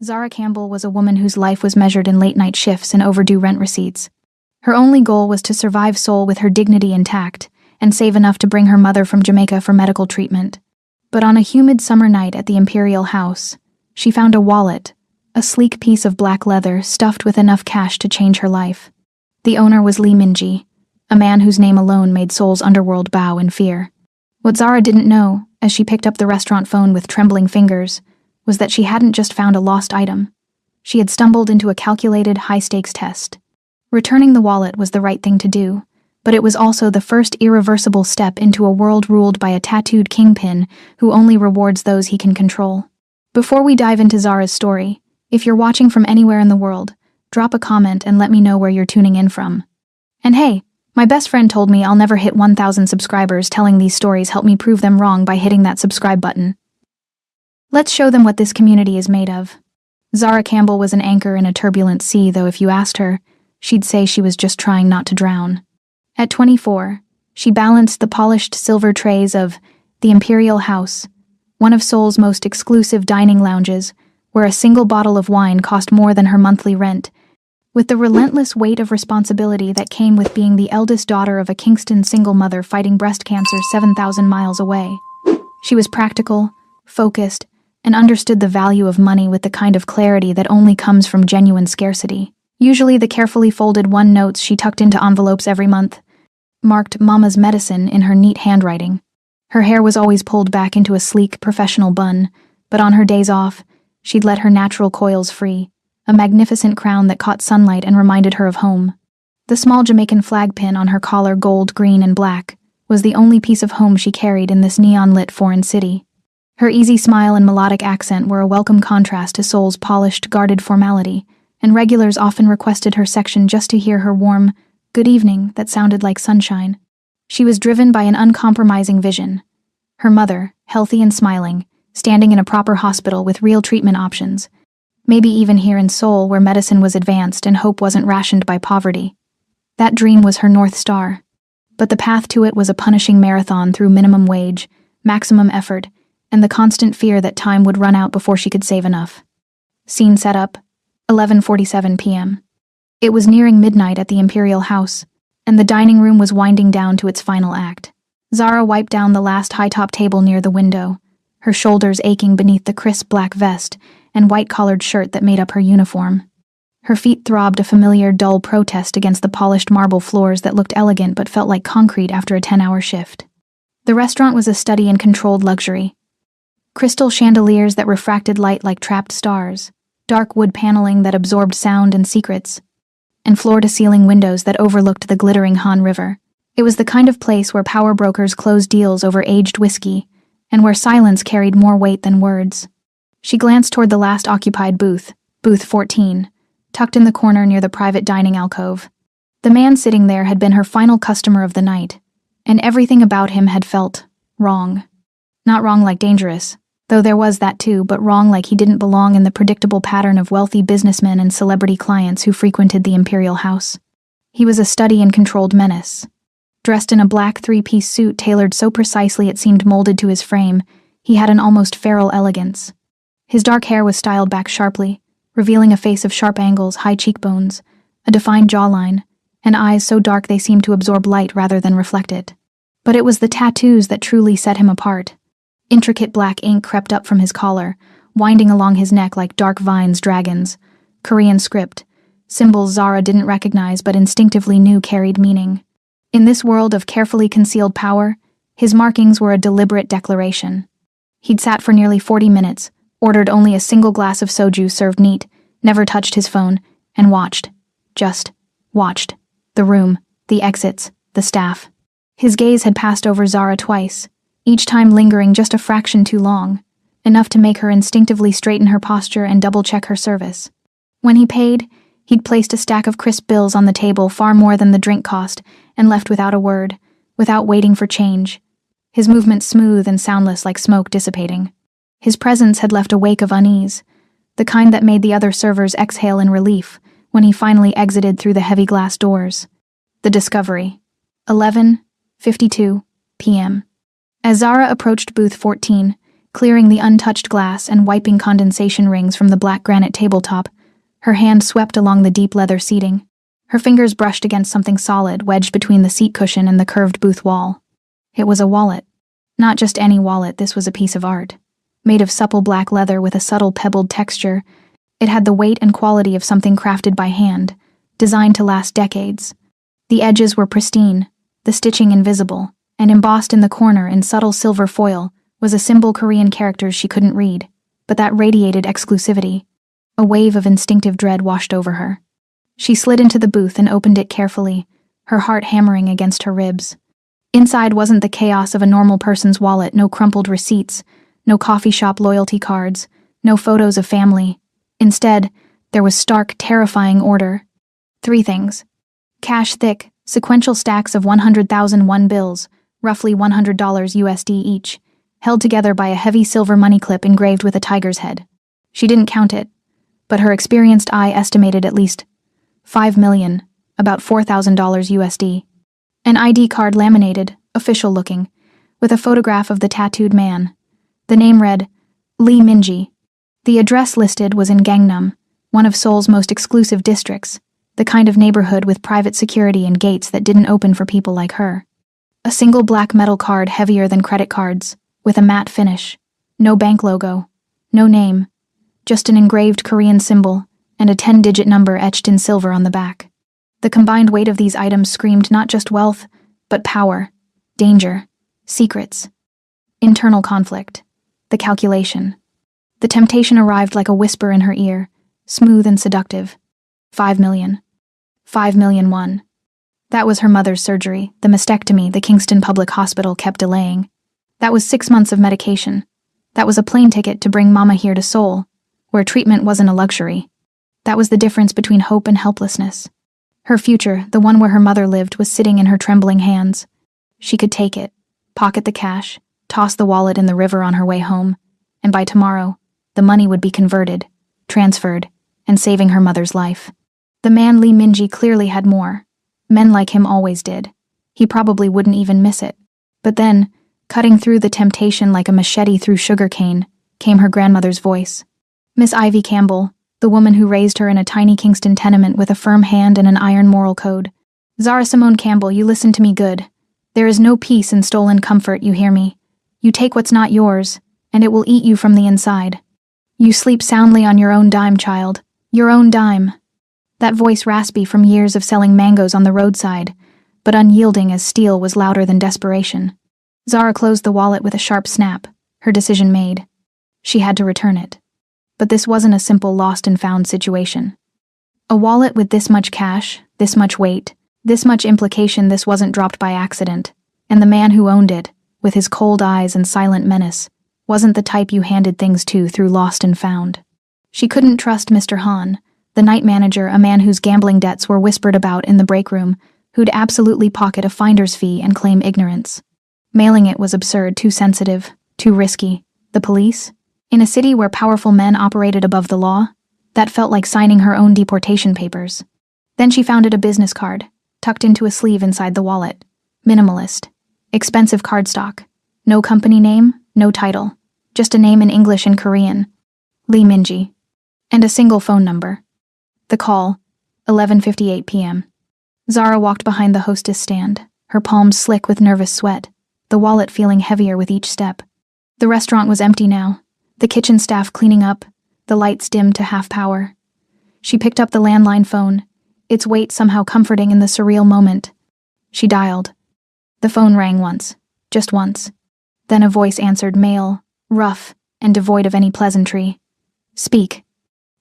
Zara Campbell was a woman whose life was measured in late-night shifts and overdue rent receipts. Her only goal was to survive Seoul with her dignity intact and save enough to bring her mother from Jamaica for medical treatment. But on a humid summer night at the Imperial House, she found a wallet, a sleek piece of black leather stuffed with enough cash to change her life. The owner was Lee Minji, a man whose name alone made Seoul's underworld bow in fear. What Zara didn't know, as she picked up the restaurant phone with trembling fingers, was that she hadn't just found a lost item. She had stumbled into a calculated, high-stakes test. Returning the wallet was the right thing to do, but it was also the first irreversible step into a world ruled by a tattooed kingpin who only rewards those he can control. Before we dive into Zara's story, if you're watching from anywhere in the world, drop a comment and let me know where you're tuning in from. And hey, my best friend told me I'll never hit 1,000 subscribers. Telling these stories helped me prove them wrong by hitting that subscribe button. Let's show them what this community is made of. Zara Campbell was an anchor in a turbulent sea, though if you asked her, she'd say she was just trying not to drown. At 24, she balanced the polished silver trays of the Imperial House, one of Seoul's most exclusive dining lounges, where a single bottle of wine cost more than her monthly rent, with the relentless weight of responsibility that came with being the eldest daughter of a Kingston single mother fighting breast cancer 7,000 miles away. She was practical, focused, and understood the value of money with the kind of clarity that only comes from genuine scarcity. Usually the carefully folded one-notes she tucked into envelopes every month marked Mama's medicine in her neat handwriting. Her hair was always pulled back into a sleek, professional bun, but on her days off, she'd let her natural coils free, a magnificent crown that caught sunlight and reminded her of home. The small Jamaican flag pin on her collar, gold, green, and black, was the only piece of home she carried in this neon-lit foreign city. Her easy smile and melodic accent were a welcome contrast to Seoul's polished, guarded formality, and regulars often requested her section just to hear her warm, good evening that sounded like sunshine. She was driven by an uncompromising vision. Her mother, healthy and smiling, standing in a proper hospital with real treatment options, maybe even here in Seoul where medicine was advanced and hope wasn't rationed by poverty. That dream was her North Star. But the path to it was a punishing marathon through minimum wage, maximum effort, and the constant fear that time would run out before she could save enough. Scene set up, 11:47 p.m. It was nearing midnight at the Imperial House, and the dining room was winding down to its final act. Zara wiped down the last high-top table near the window, her shoulders aching beneath the crisp black vest and white-collared shirt that made up her uniform. Her feet throbbed a familiar, dull protest against the polished marble floors that looked elegant but felt like concrete after a 10-hour shift. The restaurant was a study in controlled luxury. Crystal chandeliers that refracted light like trapped stars, dark wood paneling that absorbed sound and secrets, and floor-to-ceiling windows that overlooked the glittering Han River. It was the kind of place where power brokers closed deals over aged whiskey, and where silence carried more weight than words. She glanced toward the last occupied booth, booth 14, tucked in the corner near the private dining alcove. The man sitting there had been her final customer of the night, and everything about him had felt wrong. Not wrong like dangerous, though there was that too, but wrong like he didn't belong in the predictable pattern of wealthy businessmen and celebrity clients who frequented the Imperial House. He was a study in controlled menace. Dressed in a black three-piece suit tailored so precisely it seemed molded to his frame, he had an almost feral elegance. His dark hair was styled back sharply, revealing a face of sharp angles, high cheekbones, a defined jawline, and eyes so dark they seemed to absorb light rather than reflect it. But it was the tattoos that truly set him apart. Intricate black ink crept up from his collar, winding along his neck like dark vines, dragons, Korean script, symbols Zara didn't recognize but instinctively knew carried meaning. In this world of carefully concealed power, his markings were a deliberate declaration. He'd sat for nearly 40 minutes, ordered only a single glass of soju served neat, never touched his phone, and watched. Just watched. The room, the exits, the staff. His gaze had passed over Zara twice, each time lingering just a fraction too long, enough to make her instinctively straighten her posture and double-check her service. When he paid, he'd placed a stack of crisp bills on the table, far more than the drink cost, and left without a word, without waiting for change. His movements smooth and soundless like smoke dissipating. His presence had left a wake of unease, the kind that made the other servers exhale in relief when he finally exited through the heavy glass doors. The discovery. 11:52 p.m. As Zara approached booth 14, Clearing the untouched glass and wiping condensation rings from the black granite tabletop, her hand swept along the deep leather seating. Her fingers brushed against something solid wedged between the seat cushion and the curved booth wall. It was a wallet. Not just any wallet, this was a piece of art. Made of supple black leather with a subtle pebbled texture, it had the weight and quality of something crafted by hand, designed to last decades. The edges were pristine, the stitching invisible, and embossed in the corner in subtle silver foil was a symbol Korean characters she couldn't read, but that radiated exclusivity. A wave of instinctive dread washed over her. She slid into the booth and opened it carefully, her heart hammering against her ribs. Inside wasn't the chaos of a normal person's wallet, no crumpled receipts, no coffee shop loyalty cards, no photos of family. Instead, there was stark, terrifying order. 3 things. Cash thick, sequential stacks of 100,001 bills, roughly $100 USD each, held together by a heavy silver money clip engraved with a tiger's head. She didn't count it, but her experienced eye estimated at least 5 million, about $4,000 USD. An ID card laminated, official-looking, with a photograph of the tattooed man. The name read, Lee Min-ji. The address listed was in Gangnam, one of Seoul's most exclusive districts, the kind of neighborhood with private security and gates that didn't open for people like her. A single black metal card heavier than credit cards, with a matte finish. No bank logo. No name. Just an engraved Korean symbol and a 10-digit number etched in silver on the back. The combined weight of these items screamed not just wealth, but power, danger, secrets, internal conflict, the calculation. The temptation arrived like a whisper in her ear, smooth and seductive. 5 million. 5 million won. That was her mother's surgery, the mastectomy the Kingston Public Hospital kept delaying. That was 6 months of medication. That was a plane ticket to bring Mama here to Seoul, where treatment wasn't a luxury. That was the difference between hope and helplessness. Her future, the one where her mother lived, was sitting in her trembling hands. She could take it, pocket the cash, toss the wallet in the river on her way home, and by tomorrow, the money would be converted, transferred, and saving her mother's life. The man Lee Min-ji clearly had more. Men like him always did. He probably wouldn't even miss it. But then, cutting through the temptation like a machete through sugarcane, came her grandmother's voice. Miss Ivy Campbell, the woman who raised her in a tiny Kingston tenement with a firm hand and an iron moral code. Zara Simone Campbell, you listen to me good. There is no peace in stolen comfort, you hear me? You take what's not yours, and it will eat you from the inside. You sleep soundly on your own dime, child. Your own dime. That voice, raspy from years of selling mangoes on the roadside, but unyielding as steel, was louder than desperation. Zara closed the wallet with a sharp snap, her decision made. She had to return it. But this wasn't a simple lost and found situation. A wallet with this much cash, this much weight, this much implication, this wasn't dropped by accident, and the man who owned it, with his cold eyes and silent menace, wasn't the type you handed things to through lost and found. She couldn't trust Mr. Han, the night manager, a man whose gambling debts were whispered about in the break room, who'd absolutely pocket a finder's fee and claim ignorance. Mailing it was absurd, too sensitive, too risky. The police? In a city where powerful men operated above the law? That felt like signing her own deportation papers. Then she found it a business card, tucked into a sleeve inside the wallet. Minimalist. Expensive cardstock. No company name, no title. Just a name in English and Korean. Lee Min-ji. And a single phone number. The call, 11:58 p.m. Zara walked behind the hostess stand, her palms slick with nervous sweat, the wallet feeling heavier with each step. The restaurant was empty now, the kitchen staff cleaning up, the lights dimmed to half power. She picked up the landline phone, its weight somehow comforting in the surreal moment. She dialed. The phone rang once, just once. Then a voice answered, male, rough, and devoid of any pleasantry. Speak.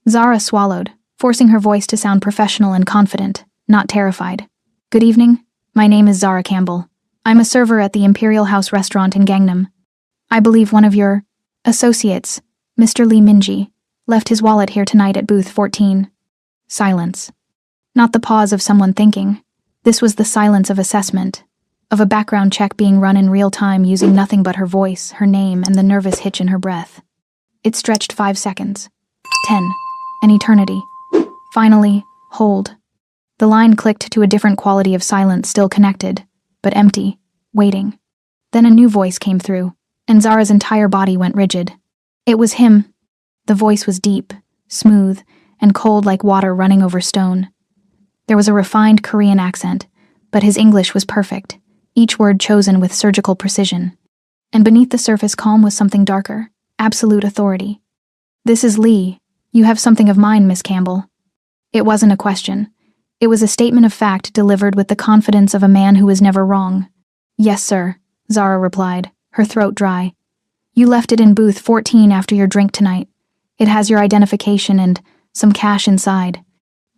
Zara swallowed, forcing her voice to sound professional and confident, not terrified. Good evening. My name is Zara Campbell. I'm a server at the Imperial House restaurant in Gangnam. I believe one of your associates, Mr. Lee Min-ji, left his wallet here tonight at booth 14. Silence. Not the pause of someone thinking. This was the silence of assessment, of a background check being run in real time using nothing but her voice, her name, and the nervous hitch in her breath. It stretched 5 seconds. 10. An eternity. Finally, hold. The line clicked to a different quality of silence, still connected, but empty, waiting. Then a new voice came through, and Zara's entire body went rigid. It was him. The voice was deep, smooth, and cold like water running over stone. There was a refined Korean accent, but his English was perfect, each word chosen with surgical precision. And beneath the surface calm was something darker, absolute authority. "This is Lee. You have something of mine, Miss Campbell." It wasn't a question. It was a statement of fact delivered with the confidence of a man who was never wrong. "Yes, sir," Zara replied, her throat dry. "You left it in booth 14 after your drink tonight. It has your identification and some cash inside.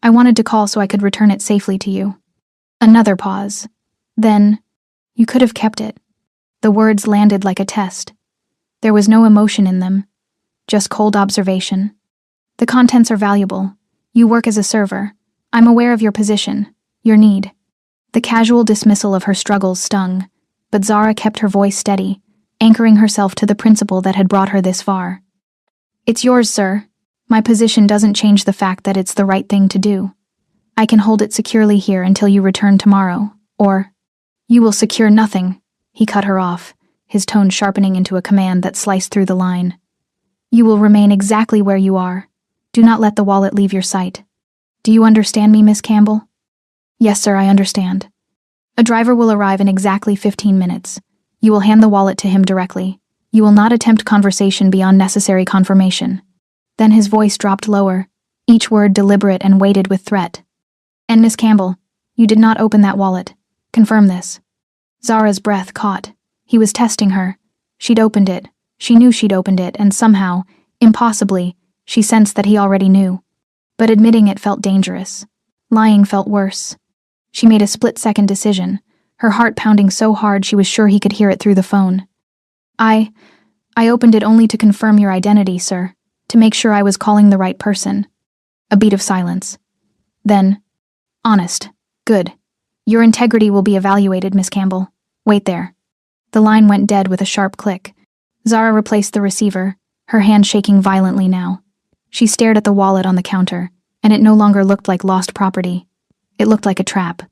I wanted to call so I could return it safely to you." Another pause. Then, "You could have kept it." The words landed like a test. There was no emotion in them, just cold observation. "The contents are valuable. You work as a server. I'm aware of your position, your need." The casual dismissal of her struggles stung, but Zara kept her voice steady, anchoring herself to the principle that had brought her this far. "It's yours, sir. My position doesn't change the fact that it's the right thing to do. I can hold it securely here until you return tomorrow, or—" "You will secure nothing," he cut her off, his tone sharpening into a command that sliced through the line. "You will remain exactly where you are. Do not let the wallet leave your sight. Do you understand me, Miss Campbell?" "Yes, sir, I understand." "A driver will arrive in exactly 15 minutes. You will hand the wallet to him directly. You will not attempt conversation beyond necessary confirmation." Then his voice dropped lower, each word deliberate and weighted with threat. "And Miss Campbell, you did not open that wallet. Confirm this." Zara's breath caught. He was testing her. She'd opened it. She knew she'd opened it, and somehow, impossibly, she sensed that he already knew. But admitting it felt dangerous. Lying felt worse. She made a split-second decision, her heart pounding so hard she was sure he could hear it through the phone. I opened it only to confirm your identity, sir, to make sure I was calling the right person." A beat of silence. Then, "Honest. Good. Your integrity will be evaluated, Miss Campbell. Wait there." The line went dead with a sharp click. Zara replaced the receiver, her hand shaking violently now. She stared at the wallet on the counter, and it no longer looked like lost property. It looked like a trap.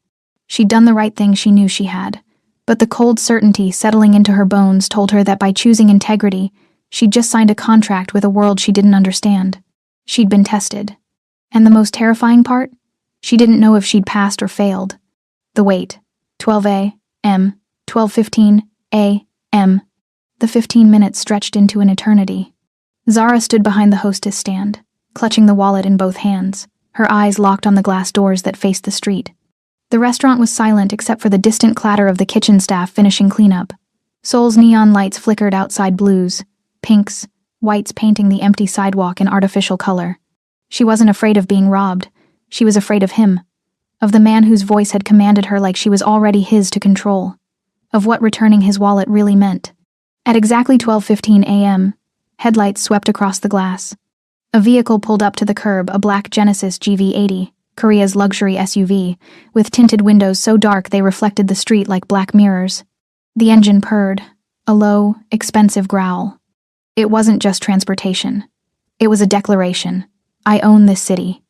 She'd done the right thing she knew she had, but the cold certainty settling into her bones told her that by choosing integrity, she'd just signed a contract with a world she didn't understand. She'd been tested. And the most terrifying part? She didn't know if she'd passed or failed. The wait. 12 a.m., 12:15 a.m. The 15 minutes stretched into an eternity. Zara stood behind the hostess stand, clutching the wallet in both hands, her eyes locked on the glass doors that faced the street. The restaurant was silent except for the distant clatter of the kitchen staff finishing cleanup. Seoul's neon lights flickered outside blues, pinks, whites painting the empty sidewalk in artificial color. She wasn't afraid of being robbed. She was afraid of him. Of the man whose voice had commanded her like she was already his to control. Of what returning his wallet really meant. At exactly 12:15 a.m., headlights swept across the glass. A vehicle pulled up to the curb, a black Genesis GV80, Korea's luxury SUV, with tinted windows so dark they reflected the street like black mirrors. The engine purred, a low, expensive growl. It wasn't just transportation. It was a declaration. I own this city.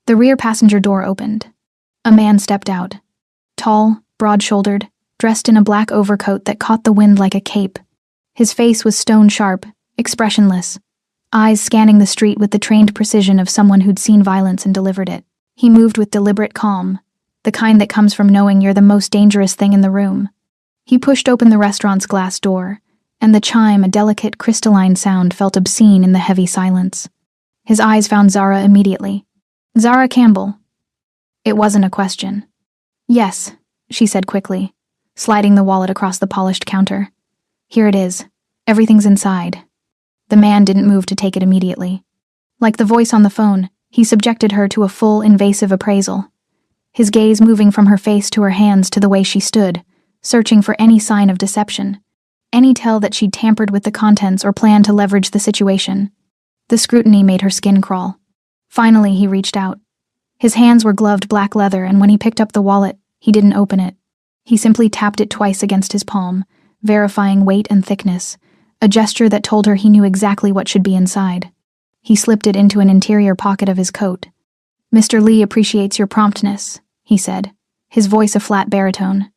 The rear passenger door opened. A man stepped out. Tall, broad-shouldered, dressed in a black overcoat that caught the wind like a cape. His face was stone-sharp, expressionless, eyes scanning the street with the trained precision of someone who'd seen violence and delivered it. He moved with deliberate calm, the kind that comes from knowing you're the most dangerous thing in the room. He pushed open the restaurant's glass door, and the chime, a delicate, crystalline sound, felt obscene in the heavy silence. His eyes found Zara immediately. "Zara Campbell." It wasn't a question. "Yes," she said quickly, sliding the wallet across the polished counter. "Here it is. Everything's inside." The man didn't move to take it immediately. Like the voice on the phone, he subjected her to a full, invasive appraisal. His gaze moving from her face to her hands to the way she stood, searching for any sign of deception, any tell that she'd tampered with the contents or planned to leverage the situation. The scrutiny made her skin crawl. Finally, he reached out. His hands were gloved black leather, and when he picked up the wallet, he didn't open it. He simply tapped it twice against his palm, verifying weight and thickness, a gesture that told her he knew exactly what should be inside. He slipped it into an interior pocket of his coat. "Mr. Lee appreciates your promptness," he said, his voice a flat baritone.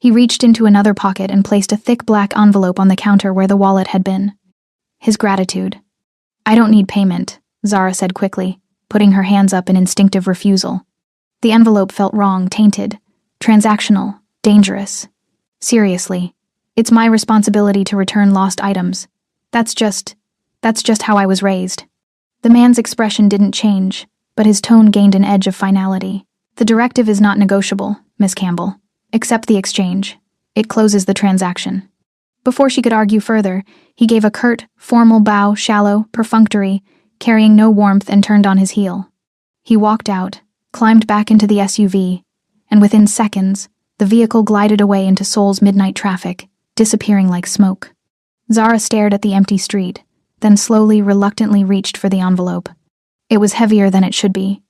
He reached into another pocket and placed a thick black envelope on the counter where the wallet had been. His gratitude. "I don't need payment," Zara said quickly, putting her hands up in instinctive refusal. The envelope felt wrong, tainted, transactional, dangerous. "Seriously, it's my responsibility to return lost items. That's just how I was raised." The man's expression didn't change, but his tone gained an edge of finality. "The directive is not negotiable, Miss Campbell. Accept the exchange. It closes the transaction." Before she could argue further, he gave a curt, formal bow, shallow, perfunctory, carrying no warmth, and turned on his heel. He walked out, climbed back into the SUV, and within seconds, the vehicle glided away into Seoul's midnight traffic, disappearing like smoke. Zara stared at the empty street, then slowly, reluctantly reached for the envelope. It was heavier than it should be.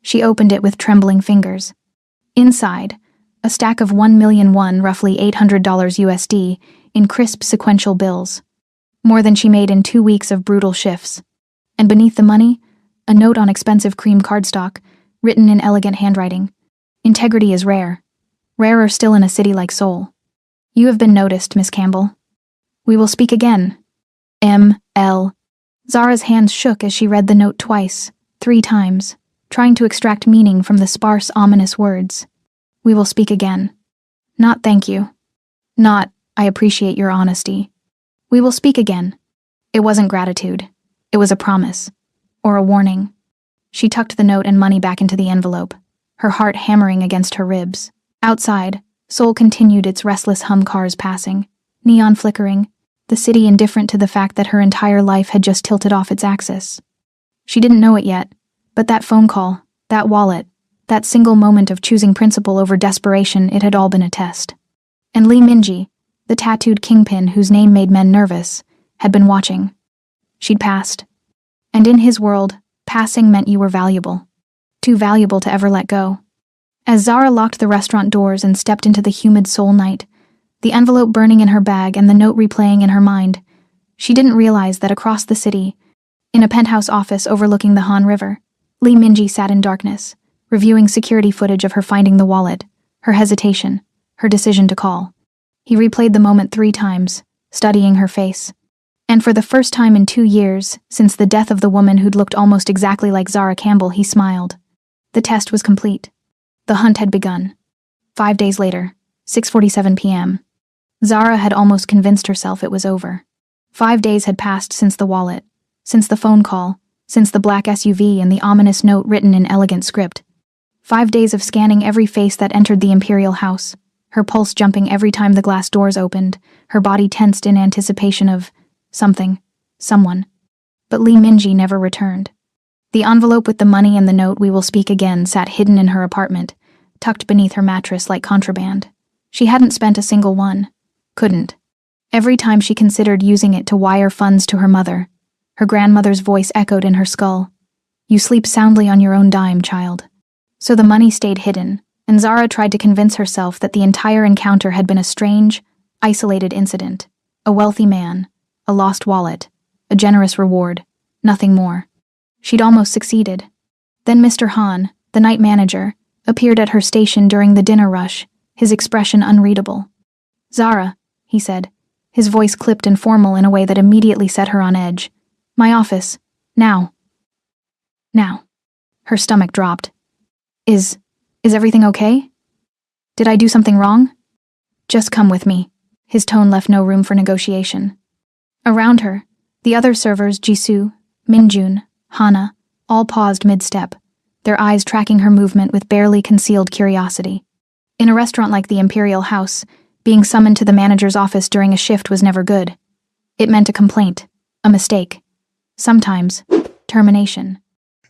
She opened it with trembling fingers. Inside, a stack of 1,000,001, roughly $800 USD, in crisp sequential bills. More than she made in 2 weeks of brutal shifts. And beneath the money, a note on expensive cream cardstock, written in elegant handwriting. "Integrity is rare. Rarer still in a city like Seoul. You have been noticed, Miss Campbell. We will speak again. M.L." Zara's hands shook as she read the note twice, 3 times, trying to extract meaning from the sparse, ominous words. "We will speak again. Not thank you. Not, I appreciate your honesty. We will speak again." It wasn't gratitude. It was a promise. Or a warning. She tucked the note and money back into the envelope, her heart hammering against her ribs. Outside, Seoul continued its restless hum, cars passing, neon flickering, the city indifferent to the fact that her entire life had just tilted off its axis. She didn't know it yet, but that phone call, that wallet, that single moment of choosing principle over desperation, it had all been a test. And Lee Minji, the tattooed kingpin whose name made men nervous, had been watching. She'd passed. And in his world, passing meant you were valuable. Too valuable to ever let go. As Zara locked the restaurant doors and stepped into the humid Seoul night, the envelope burning in her bag and the note replaying in her mind, she didn't realize that across the city, in a penthouse office overlooking the Han River, Lee Minji sat in darkness, reviewing security footage of her finding the wallet, her hesitation, her decision to call. He replayed the moment 3 times, studying her face. And for the first time in 2 years, since the death of the woman who'd looked almost exactly like Zara Campbell, he smiled. The test was complete. The hunt had begun. 5 days later, 6:47 p.m. Zara had almost convinced herself it was over. 5 days had passed since the wallet, since the phone call, since the black SUV and the ominous note written in elegant script. 5 days of scanning every face that entered the imperial house, her pulse jumping every time the glass doors opened, her body tensed in anticipation of something, someone. But Lee Minji never returned. The envelope with the money and the note "We will speak again" sat hidden in her apartment, tucked beneath her mattress like contraband. She hadn't spent a single one. Couldn't. Every time she considered using it to wire funds to her mother, her grandmother's voice echoed in her skull. "You sleep soundly on your own dime, child." So the money stayed hidden, and Zara tried to convince herself that the entire encounter had been a strange, isolated incident. A wealthy man, a lost wallet, a generous reward, nothing more. She'd almost succeeded. Then Mr. Han, the night manager, appeared at her station during the dinner rush, his expression unreadable. "Zara," he said, his voice clipped and formal in a way that immediately set her on edge. "My office. Now." Now. Her stomach dropped. Is everything okay? Did I do something wrong?" "Just come with me." His tone left no room for negotiation. Around her, the other servers, Jisoo, Minjun, Hana, all paused mid-step, their eyes tracking her movement with barely concealed curiosity. In a restaurant like the Imperial House, being summoned to the manager's office during a shift was never good. It meant a complaint, a mistake. Sometimes, termination.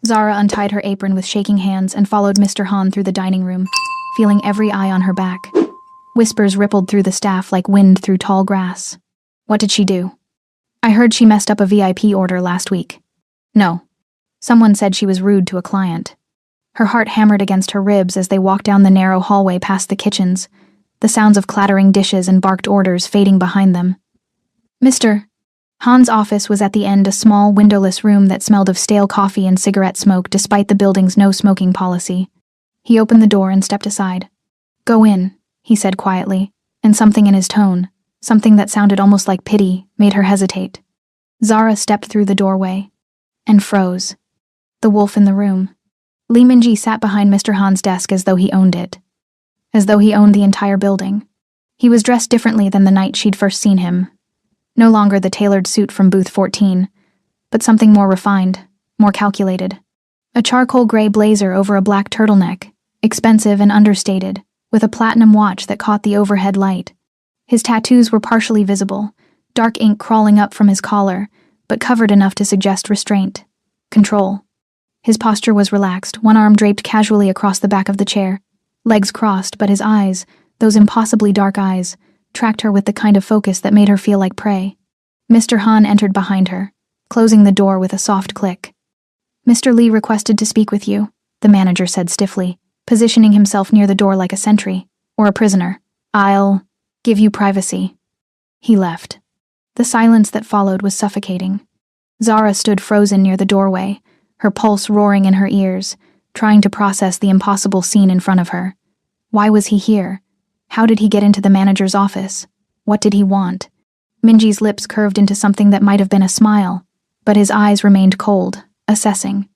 Zara untied her apron with shaking hands and followed Mr. Han through the dining room, feeling every eye on her back. Whispers rippled through the staff like wind through tall grass. What did she do? "I heard she messed up a VIP order last week." "No." Someone said she was rude to a client. Her heart hammered against her ribs as they walked down the narrow hallway past the kitchens, the sounds of clattering dishes and barked orders fading behind them. "Mr." Han's office was at the end, a small, windowless room that smelled of stale coffee and cigarette smoke despite the building's no-smoking policy. He opened the door and stepped aside. "Go in," he said quietly, and something in his tone, something that sounded almost like pity, made her hesitate. Zara stepped through the doorway and froze. The wolf in the room. Lee Minji sat behind Mr. Han's desk as though he owned it. As though he owned the entire building. He was dressed differently than the night she'd first seen him. No longer the tailored suit from booth 14, but something more refined, more calculated. A charcoal gray blazer over a black turtleneck, expensive and understated, with a platinum watch that caught the overhead light. His tattoos were partially visible, dark ink crawling up from his collar, but covered enough to suggest restraint, control. His posture was relaxed, one arm draped casually across the back of the chair, legs crossed, but his eyes, those impossibly dark eyes, tracked her with the kind of focus that made her feel like prey. Mr. Han entered behind her, closing the door with a soft click. "Mr. Lee requested to speak with you," the manager said stiffly, positioning himself near the door like a sentry, or a prisoner. "I'll give you privacy." He left. The silence that followed was suffocating. Zara stood frozen near the doorway, her pulse roaring in her ears, trying to process the impossible scene in front of her. Why was he here? How did he get into the manager's office? What did he want? Minji's lips curved into something that might have been a smile, but his eyes remained cold, assessing.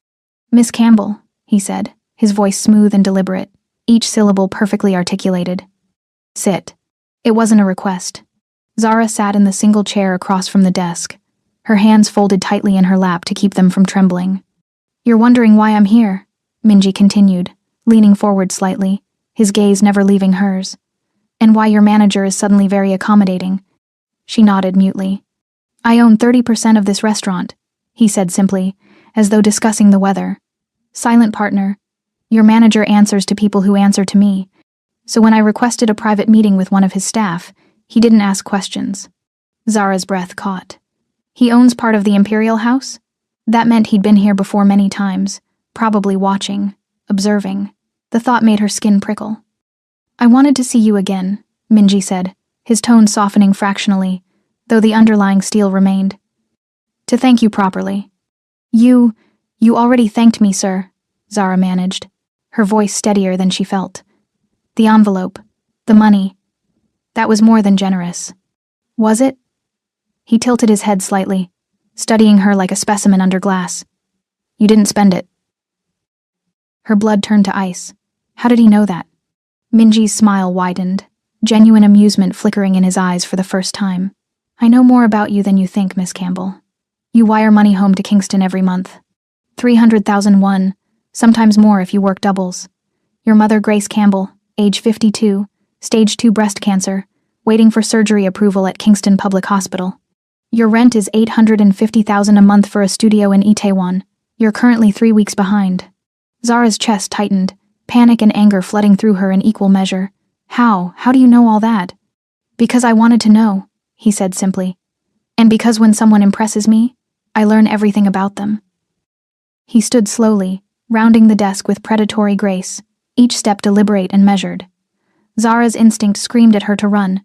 "Miss Campbell," he said, his voice smooth and deliberate, each syllable perfectly articulated. "Sit." It wasn't a request. Zara sat in the single chair across from the desk, her hands folded tightly in her lap to keep them from trembling. "You're wondering why I'm here," Minji continued, leaning forward slightly, his gaze never leaving hers. "And why your manager is suddenly very accommodating." She nodded mutely. "I own 30% of this restaurant," he said simply, as though discussing the weather. "Silent partner. Your manager answers to people who answer to me. So when I requested a private meeting with one of his staff, he didn't ask questions." Zara's breath caught. "He owns part of the Imperial House?" That meant he'd been here before many times, probably watching, observing. The thought made her skin prickle. "I wanted to see you again," Minji said, his tone softening fractionally, though the underlying steel remained. "To thank you properly." You already thanked me, sir," Zara managed, her voice steadier than she felt. "The envelope, the money, that was more than generous." "Was it?" He tilted his head slightly, studying her like a specimen under glass. "You didn't spend it." Her blood turned to ice. How did he know that? Minji's smile widened, genuine amusement flickering in his eyes for the first time. "I know more about you than you think, Miss Campbell. You wire money home to Kingston every month. 300,001, sometimes more if you work doubles. Your mother, Grace Campbell, age 52, stage 2 breast cancer, waiting for surgery approval at Kingston Public Hospital. Your rent is 850,000 a month for a studio in Itaewon. You're currently 3 weeks behind." Zara's chest tightened, panic and anger flooding through her in equal measure. How do you know all that?" "Because I wanted to know," he said simply. "And because when someone impresses me, I learn everything about them." He stood slowly, rounding the desk with predatory grace, each step deliberate and measured. Zara's instinct screamed at her to run,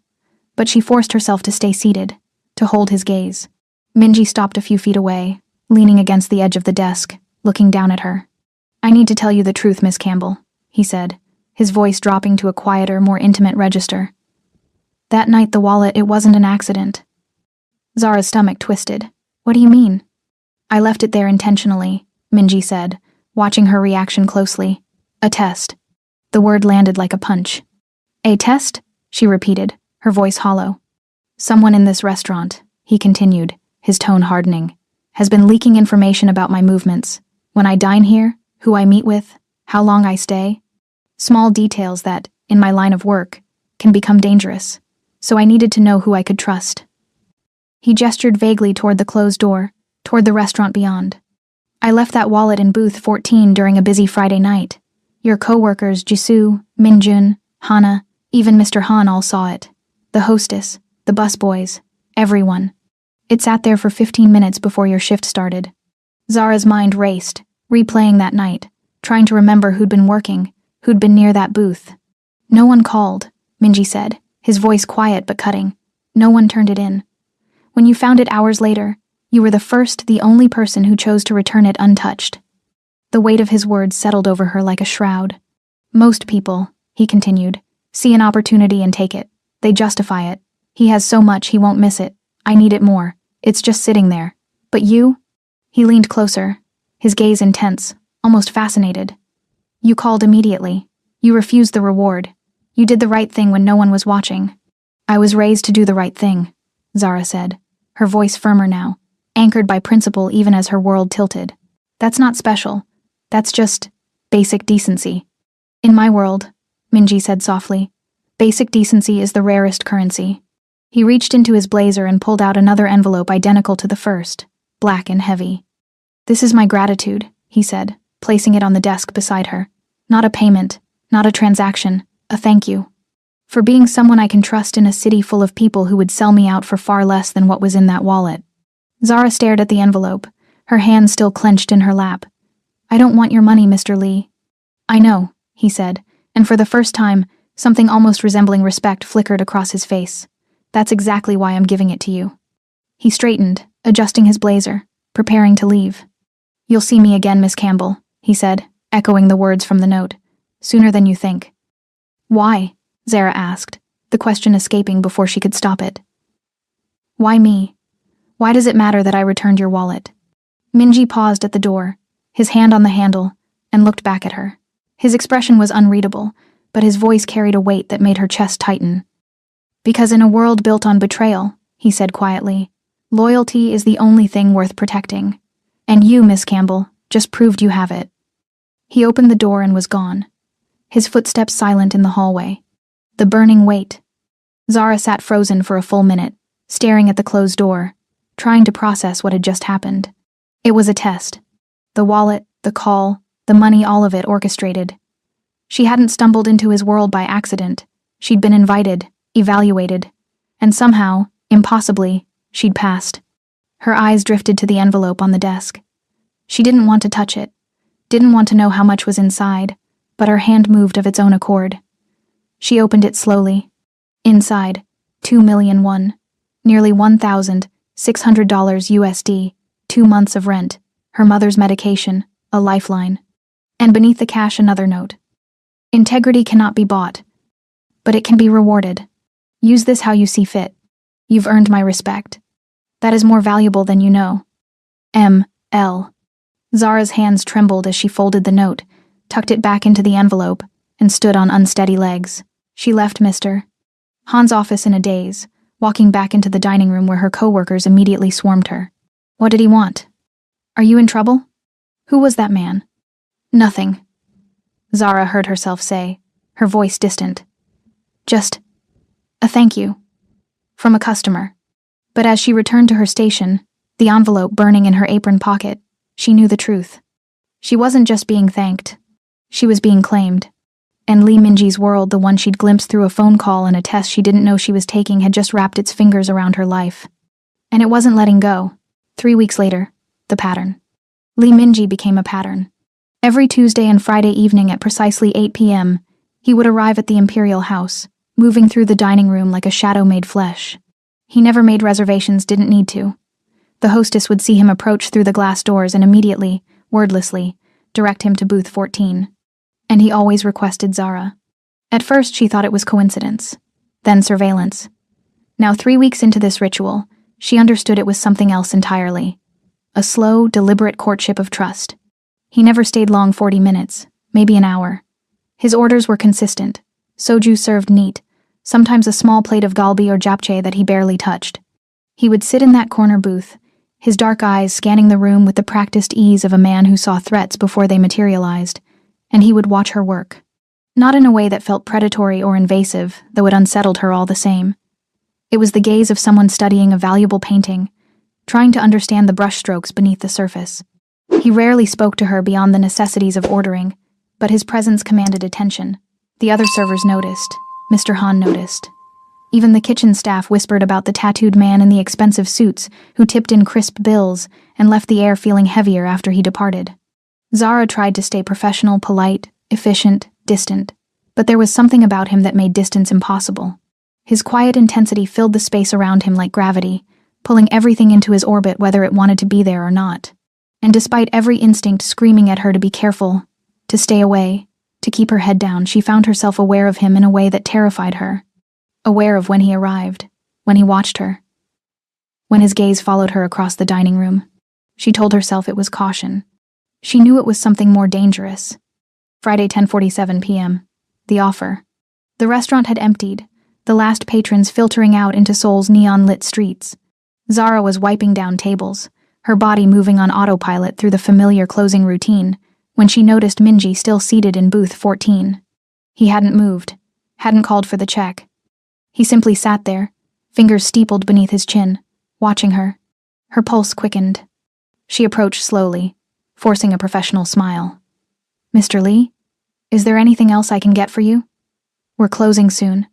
but she forced herself to stay seated, to hold his gaze. Minji stopped a few feet away, leaning against the edge of the desk, looking down at her. "I need to tell you the truth, Miss Campbell," he said, his voice dropping to a quieter, more intimate register. "That night the wallet, it wasn't an accident." Zara's stomach twisted. "What do you mean?" "I left it there intentionally," Minji said, watching her reaction closely. "A test." The word landed like a punch. "A test?" she repeated, her voice hollow. "Someone in this restaurant," he continued, his tone hardening, "has been leaking information about my movements, when I dine here, who I meet with, how long I stay. Small details that, in my line of work, can become dangerous, so I needed to know who I could trust." He gestured vaguely toward the closed door, toward the restaurant beyond. "I left that wallet in booth 14 during a busy Friday night. Your co-workers Jisoo, Minjun, Hana, even Mr. Han all saw it. The hostess, the busboys, everyone. It sat there for 15 minutes before your shift started." Zara's mind raced, replaying that night, trying to remember who'd been working, who'd been near that booth. "No one called," Minji said, his voice quiet but cutting. "No one turned it in. When you found it hours later, you were the first, the only person who chose to return it untouched." The weight of his words settled over her like a shroud. "Most people," he continued, "see an opportunity and take it. They justify it. He has so much he won't miss it. I need it more. It's just sitting there. But you? He leaned closer, his gaze intense, almost fascinated. You called immediately. You refused the reward. You did the right thing when no one was watching. I was raised to do the right thing, Zara said, her voice firmer now, anchored by principle even as her world tilted. That's not special. That's just basic decency. In my world, Minji said softly, basic decency is the rarest currency. He reached into his blazer and pulled out another envelope identical to the first, black and heavy. This is my gratitude, he said, placing it on the desk beside her. Not a payment, not a transaction, a thank you. For being someone I can trust in a city full of people who would sell me out for far less than what was in that wallet. Zara stared at the envelope, her hand still clenched in her lap. I don't want your money, Mr. Lee. I know, he said, and for the first time, something almost resembling respect flickered across his face. That's exactly why I'm giving it to you. He straightened, adjusting his blazer, preparing to leave. You'll see me again, Miss Campbell, he said, echoing the words from the note. Sooner than you think. Why? Zara asked, the question escaping before she could stop it. Why me? Why does it matter that I returned your wallet? Minji paused at the door, his hand on the handle, and looked back at her. His expression was unreadable, but his voice carried a weight that made her chest tighten. Because in a world built on betrayal, he said quietly, loyalty is the only thing worth protecting. And you, Miss Campbell, just proved you have it. He opened the door and was gone, his footsteps silent in the hallway. The burning weight. Zara sat frozen for a full minute, staring at the closed door, trying to process what had just happened. It was a test. The wallet, the call, the money, all of it orchestrated. She hadn't stumbled into his world by accident. She'd been invited, evaluated, and somehow, impossibly, she'd passed. Her eyes drifted to the envelope on the desk. She didn't want to touch it, didn't want to know how much was inside, but her hand moved of its own accord. She opened it slowly. Inside, $2,000,001, nearly $1,600 USD, 2 months of rent, her mother's medication, a lifeline. And beneath the cash another note. Integrity cannot be bought, but it can be rewarded. Use this how you see fit. You've earned my respect. That is more valuable than you know. M.L. Zara's hands trembled as she folded the note, tucked it back into the envelope, and stood on unsteady legs. She left Mr. Han's office in a daze, walking back into the dining room where her co-workers immediately swarmed her. What did he want? Are you in trouble? Who was that man? Nothing, Zara heard herself say, her voice distant. Just a thank you. From a customer. But as she returned to her station, the envelope burning in her apron pocket, she knew the truth. She wasn't just being thanked. She was being claimed. And Lee Minji's world, the one she'd glimpsed through a phone call and a test she didn't know she was taking, had just wrapped its fingers around her life. And it wasn't letting go. 3 weeks later, the pattern. Lee Minji became a pattern. Every Tuesday and Friday evening at precisely 8 p.m., he would arrive at the Imperial House, moving through the dining room like a shadow made flesh. He never made reservations, didn't need to. The hostess would see him approach through the glass doors and immediately, wordlessly, direct him to booth 14. And he always requested Zara. At first she thought it was coincidence, then surveillance. Now 3 weeks into this ritual, she understood it was something else entirely. A slow, deliberate courtship of trust. He never stayed long, 40 minutes, maybe an hour. His orders were consistent, soju served neat, sometimes a small plate of galbi or japchae that he barely touched. He would sit in that corner booth, his dark eyes scanning the room with the practiced ease of a man who saw threats before they materialized, and he would watch her work. Not in a way that felt predatory or invasive, though it unsettled her all the same. It was the gaze of someone studying a valuable painting, trying to understand the brushstrokes beneath the surface. He rarely spoke to her beyond the necessities of ordering, but his presence commanded attention. The other servers noticed. Mr. Han noticed. Even the kitchen staff whispered about the tattooed man in the expensive suits who tipped in crisp bills and left the air feeling heavier after he departed. Zara tried to stay professional, polite, efficient, distant, but there was something about him that made distance impossible. His quiet intensity filled the space around him like gravity, pulling everything into his orbit whether it wanted to be there or not. And despite every instinct screaming at her to be careful, to stay away, to keep her head down, she found herself aware of him in a way that terrified her. aware of when he arrived, when he watched her. When his gaze followed her across the dining room, she told herself it was caution. She knew it was something more dangerous. Friday, 10:47 p.m. The offer. The restaurant had emptied, the last patrons filtering out into Seoul's neon-lit streets. Zara was wiping down tables, her body moving on autopilot through the familiar closing routine, when she noticed Minji still seated in booth 14. He hadn't moved, hadn't called for the check. He simply sat there, fingers steepled beneath his chin, watching her. Her pulse quickened. She approached slowly, forcing a professional smile. "Mr. Lee, is there anything else I can get for you? We're closing soon."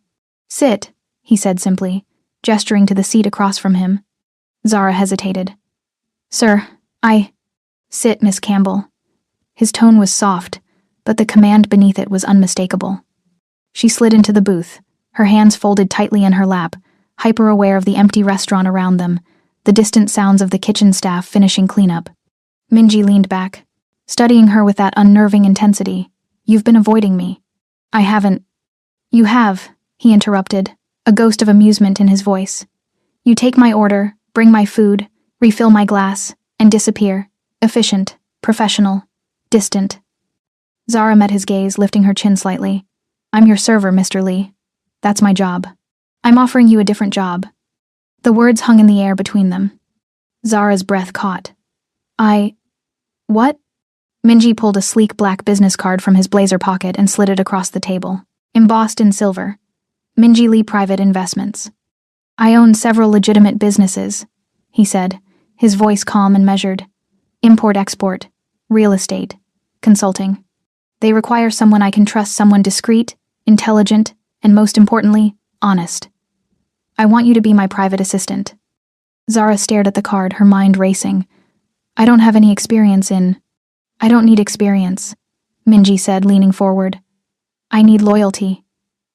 "Sit," he said simply, gesturing to the seat across from him. Zara hesitated. "Sir, Sit, Miss Campbell." His tone was soft, but the command beneath it was unmistakable. She slid into the booth, her hands folded tightly in her lap, hyper-aware of the empty restaurant around them, the distant sounds of the kitchen staff finishing cleanup. Minji leaned back, studying her with that unnerving intensity. "You've been avoiding me." "I haven't." "You have," he interrupted, a ghost of amusement in his voice. "You take my order, bring my food, refill my glass, and disappear. Efficient, professional, distant." Zara met his gaze, lifting her chin slightly. "I'm your server, Mr. Lee. That's my job. I'm offering you a different job." The words hung in the air between them. Zara's breath caught. What?" Minji pulled a sleek black business card from his blazer pocket and slid it across the table, embossed in silver. "Minji Lee Private Investments. I own several legitimate businesses," he said, his voice calm and measured. "Import-export, real estate, consulting. They require someone I can trust, someone discreet, intelligent, and most importantly, honest. I want you to be my private assistant." Zara stared at the card, her mind racing. "I don't have any experience in—" "I don't need experience," Minji said, leaning forward. "I need loyalty.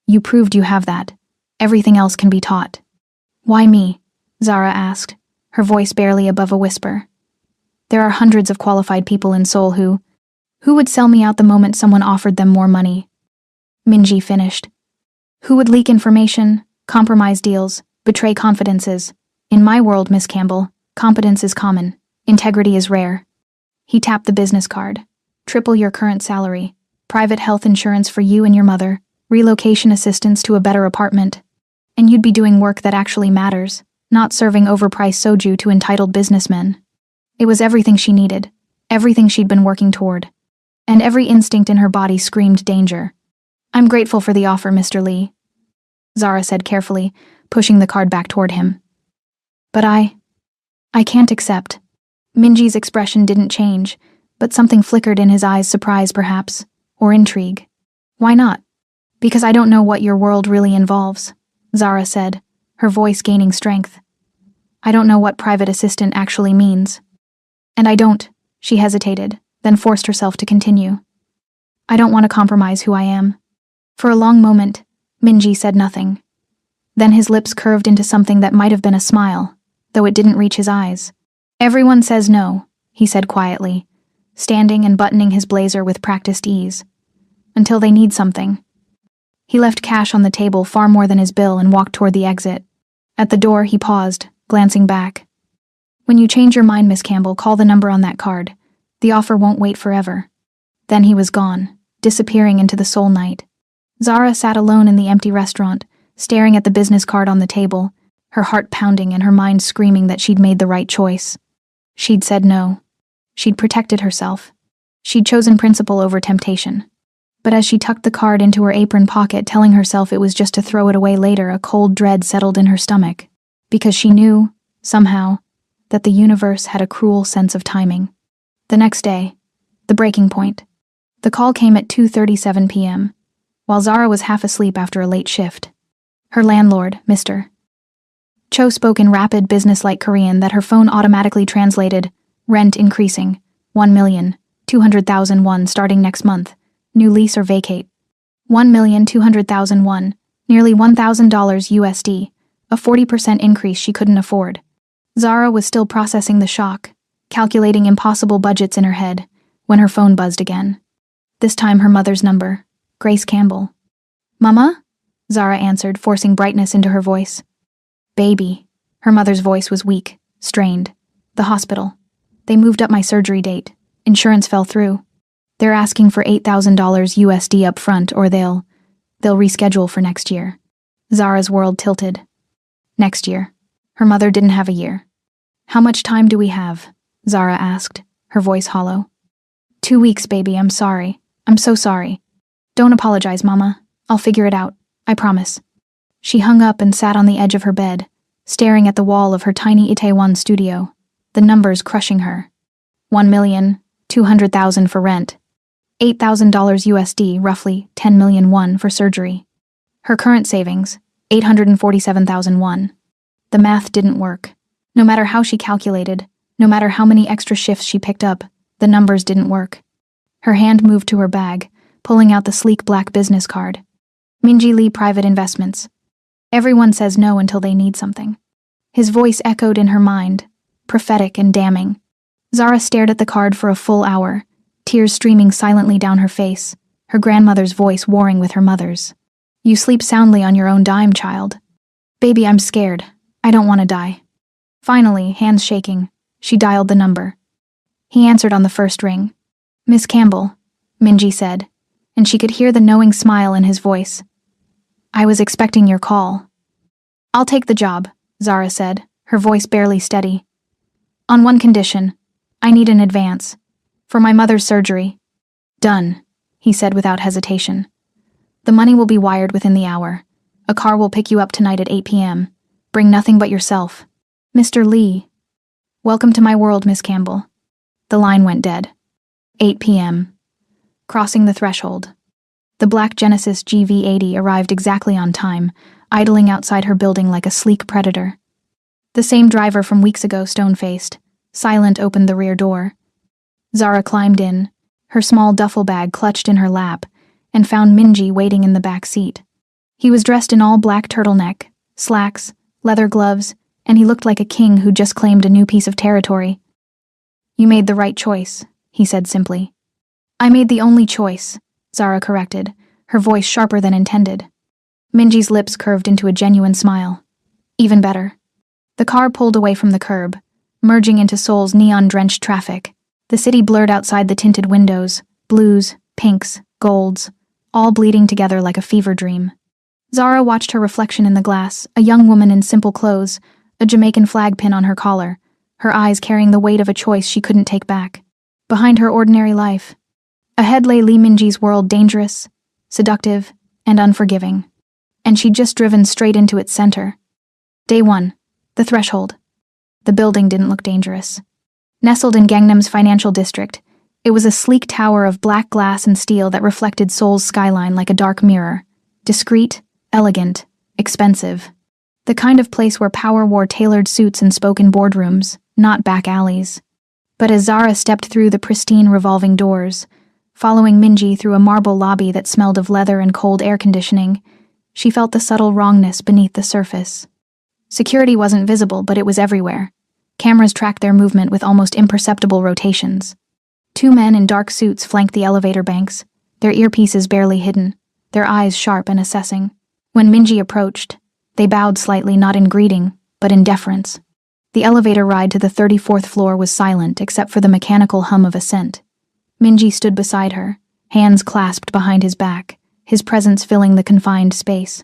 You proved you have that. Everything else can be taught." "Why me?" Zara asked, her voice barely above a whisper. "There are hundreds of qualified people in Seoul who would sell me out the moment someone offered them more money." Minji finished. "Who would leak information, compromise deals, betray confidences. In my world, Miss Campbell, competence is common. Integrity is rare." He tapped the business card. "Triple your current salary. Private health insurance for you and your mother. Relocation assistance to a better apartment. And you'd be doing work that actually matters, not serving overpriced soju to entitled businessmen." It was everything she needed, everything she'd been working toward. And every instinct in her body screamed danger. "I'm grateful for the offer, Mr. Lee," Zara said carefully, pushing the card back toward him. "But I can't accept." Minji's expression didn't change, but something flickered in his eyes, surprise perhaps, or intrigue. "Why not?" "Because I don't know what your world really involves," Zara said, her voice gaining strength. "I don't know what private assistant actually means. And I don't," she hesitated, then forced herself to continue. "I don't want to compromise who I am." For a long moment, Minji said nothing. Then his lips curved into something that might have been a smile, though it didn't reach his eyes. "Everyone says no," he said quietly, standing and buttoning his blazer with practiced ease. "Until they need something." He left cash on the table, far more than his bill, and walked toward the exit. At the door, he paused, glancing back. "When you change your mind, Miss Campbell, call the number on that card. The offer won't wait forever." Then he was gone, disappearing into the Seoul night. Zara sat alone in the empty restaurant, staring at the business card on the table, her heart pounding and her mind screaming that she'd made the right choice. She'd said no. She'd protected herself. She'd chosen principle over temptation. But as she tucked the card into her apron pocket, telling herself it was just to throw it away later, a cold dread settled in her stomach, because she knew, somehow, that the universe had a cruel sense of timing. The next day, the breaking point. The call came at 2:37 p.m., while Zara was half asleep after a late shift. Her landlord, Mr. Cho, spoke in rapid, business-like Korean that her phone automatically translated, "Rent increasing, 1,200,000 won starting next month. New lease or vacate." 1,200,000 won, nearly $1,000 USD, a 40% increase she couldn't afford. Zara was still processing the shock, calculating impossible budgets in her head, when her phone buzzed again. This time her mother's number, Grace Campbell. "Mama?" Zara answered, forcing brightness into her voice. Baby. Her mother's voice was weak, strained. The hospital. They moved up my surgery date. Insurance fell through. They're asking for $8,000 USD up front, or they'll reschedule for next year. Zara's world tilted. Next year. Her mother didn't have a year. How much time do we have? Zara asked, her voice hollow. 2 weeks, baby, I'm sorry. I'm so sorry. Don't apologize, Mama. I'll figure it out. I promise. She hung up and sat on the edge of her bed, staring at the wall of her tiny Itaewon studio, the numbers crushing her. 1,200,000 for rent. $8,000 USD, roughly 10 million won for surgery. Her current savings, 847,000 won. The math didn't work. No matter how she calculated, no matter how many extra shifts she picked up, the numbers didn't work. Her hand moved to her bag, pulling out the sleek black business card. Minji Lee Private Investments. Everyone says no until they need something. His voice echoed in her mind, prophetic and damning. Zara stared at the card for a full hour, tears streaming silently down her face, her grandmother's voice warring with her mother's. You sleep soundly on your own dime, child. Baby, I'm scared. I don't want to die. Finally, hands shaking, she dialed the number. He answered on the first ring. Miss Campbell, Minji said, and she could hear the knowing smile in his voice. I was expecting your call. I'll take the job, Zara said, her voice barely steady. On one condition. I need an advance. For my mother's surgery. Done, he said without hesitation. The money will be wired within the hour. A car will pick you up tonight at 8 p.m. Bring nothing but yourself. Mr. Lee. Welcome to my world, Miss Campbell. The line went dead. 8 p.m. Crossing the threshold. The black Genesis GV80 arrived exactly on time, idling outside her building like a sleek predator. The same driver from weeks ago, stone-faced. Silent opened the rear door. Zara climbed in, her small duffel bag clutched in her lap, and found Minji waiting in the back seat. He was dressed in all black turtleneck, slacks, leather gloves, and he looked like a king who just claimed a new piece of territory. You made the right choice, he said simply. I made the only choice, Zara corrected, her voice sharper than intended. Minji's lips curved into a genuine smile. Even better. The car pulled away from the curb, merging into Seoul's neon-drenched traffic. The city blurred outside the tinted windows, blues, pinks, golds, all bleeding together like a fever dream. Zara watched her reflection in the glass, a young woman in simple clothes, a Jamaican flag pin on her collar, her eyes carrying the weight of a choice she couldn't take back. Behind her ordinary life, ahead lay Lee Minji's world, dangerous, seductive, and unforgiving. And she'd just driven straight into its center. Day 1. The threshold. The building didn't look dangerous. Nestled in Gangnam's financial district, it was a sleek tower of black glass and steel that reflected Seoul's skyline like a dark mirror. Discreet, elegant, expensive. The kind of place where power wore tailored suits and spoke in boardrooms, not back alleys. But as Zara stepped through the pristine revolving doors, following Minji through a marble lobby that smelled of leather and cold air conditioning, she felt the subtle wrongness beneath the surface. Security wasn't visible, but it was everywhere. Cameras tracked their movement with almost imperceptible rotations. 2 men in dark suits flanked the elevator banks, their earpieces barely hidden, their eyes sharp and assessing. When Minji approached, they bowed slightly, not in greeting, but in deference. The elevator ride to the 34th floor was silent except for the mechanical hum of ascent. Minji stood beside her, hands clasped behind his back, his presence filling the confined space.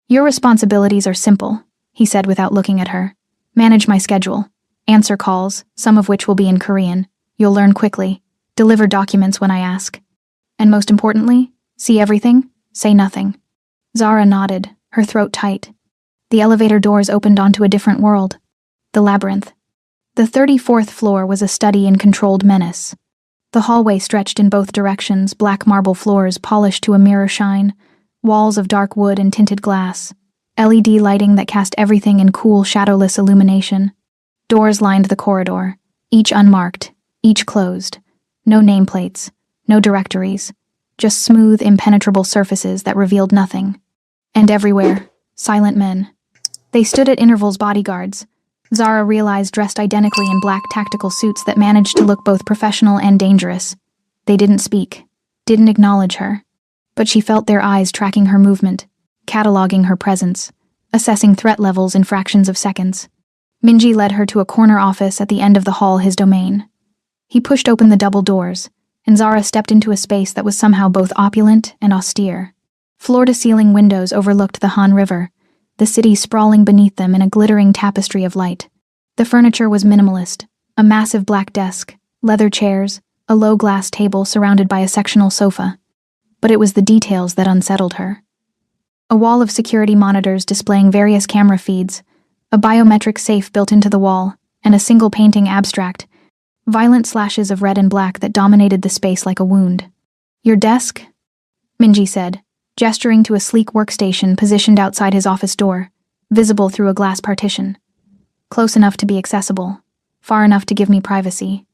Your responsibilities are simple, he said without looking at her. Manage my schedule. Answer calls, some of which will be in Korean. You'll learn quickly. Deliver documents when I ask. And most importantly, see everything, say nothing. Zara nodded, her throat tight. The elevator doors opened onto a different world. The labyrinth. The 34th floor was a study in controlled menace. The hallway stretched in both directions, black marble floors polished to a mirror shine, walls of dark wood and tinted glass, LED lighting that cast everything in cool, shadowless illumination. Doors lined the corridor, each unmarked, each closed. No nameplates, no directories, just smooth, impenetrable surfaces that revealed nothing. And everywhere, silent men. They stood at intervals, bodyguards. Zara realized, dressed identically in black tactical suits that managed to look both professional and dangerous. They didn't speak, didn't acknowledge her, but she felt their eyes tracking her movement, cataloging her presence, assessing threat levels in fractions of seconds. Minji led her to a corner office at the end of the hall, his domain. He pushed open the double doors, and Zara stepped into a space that was somehow both opulent and austere. Floor-to-ceiling windows overlooked the Han River, the city sprawling beneath them in a glittering tapestry of light. The furniture was minimalist, a massive black desk, leather chairs, a low glass table surrounded by a sectional sofa. But it was the details that unsettled her. A wall of security monitors displaying various camera feeds, a biometric safe built into the wall, and a single painting abstract, violent slashes of red and black that dominated the space like a wound. "Your desk?" Minji said, gesturing to a sleek workstation positioned outside his office door, visible through a glass partition. "Close enough to be accessible, far enough to give me privacy."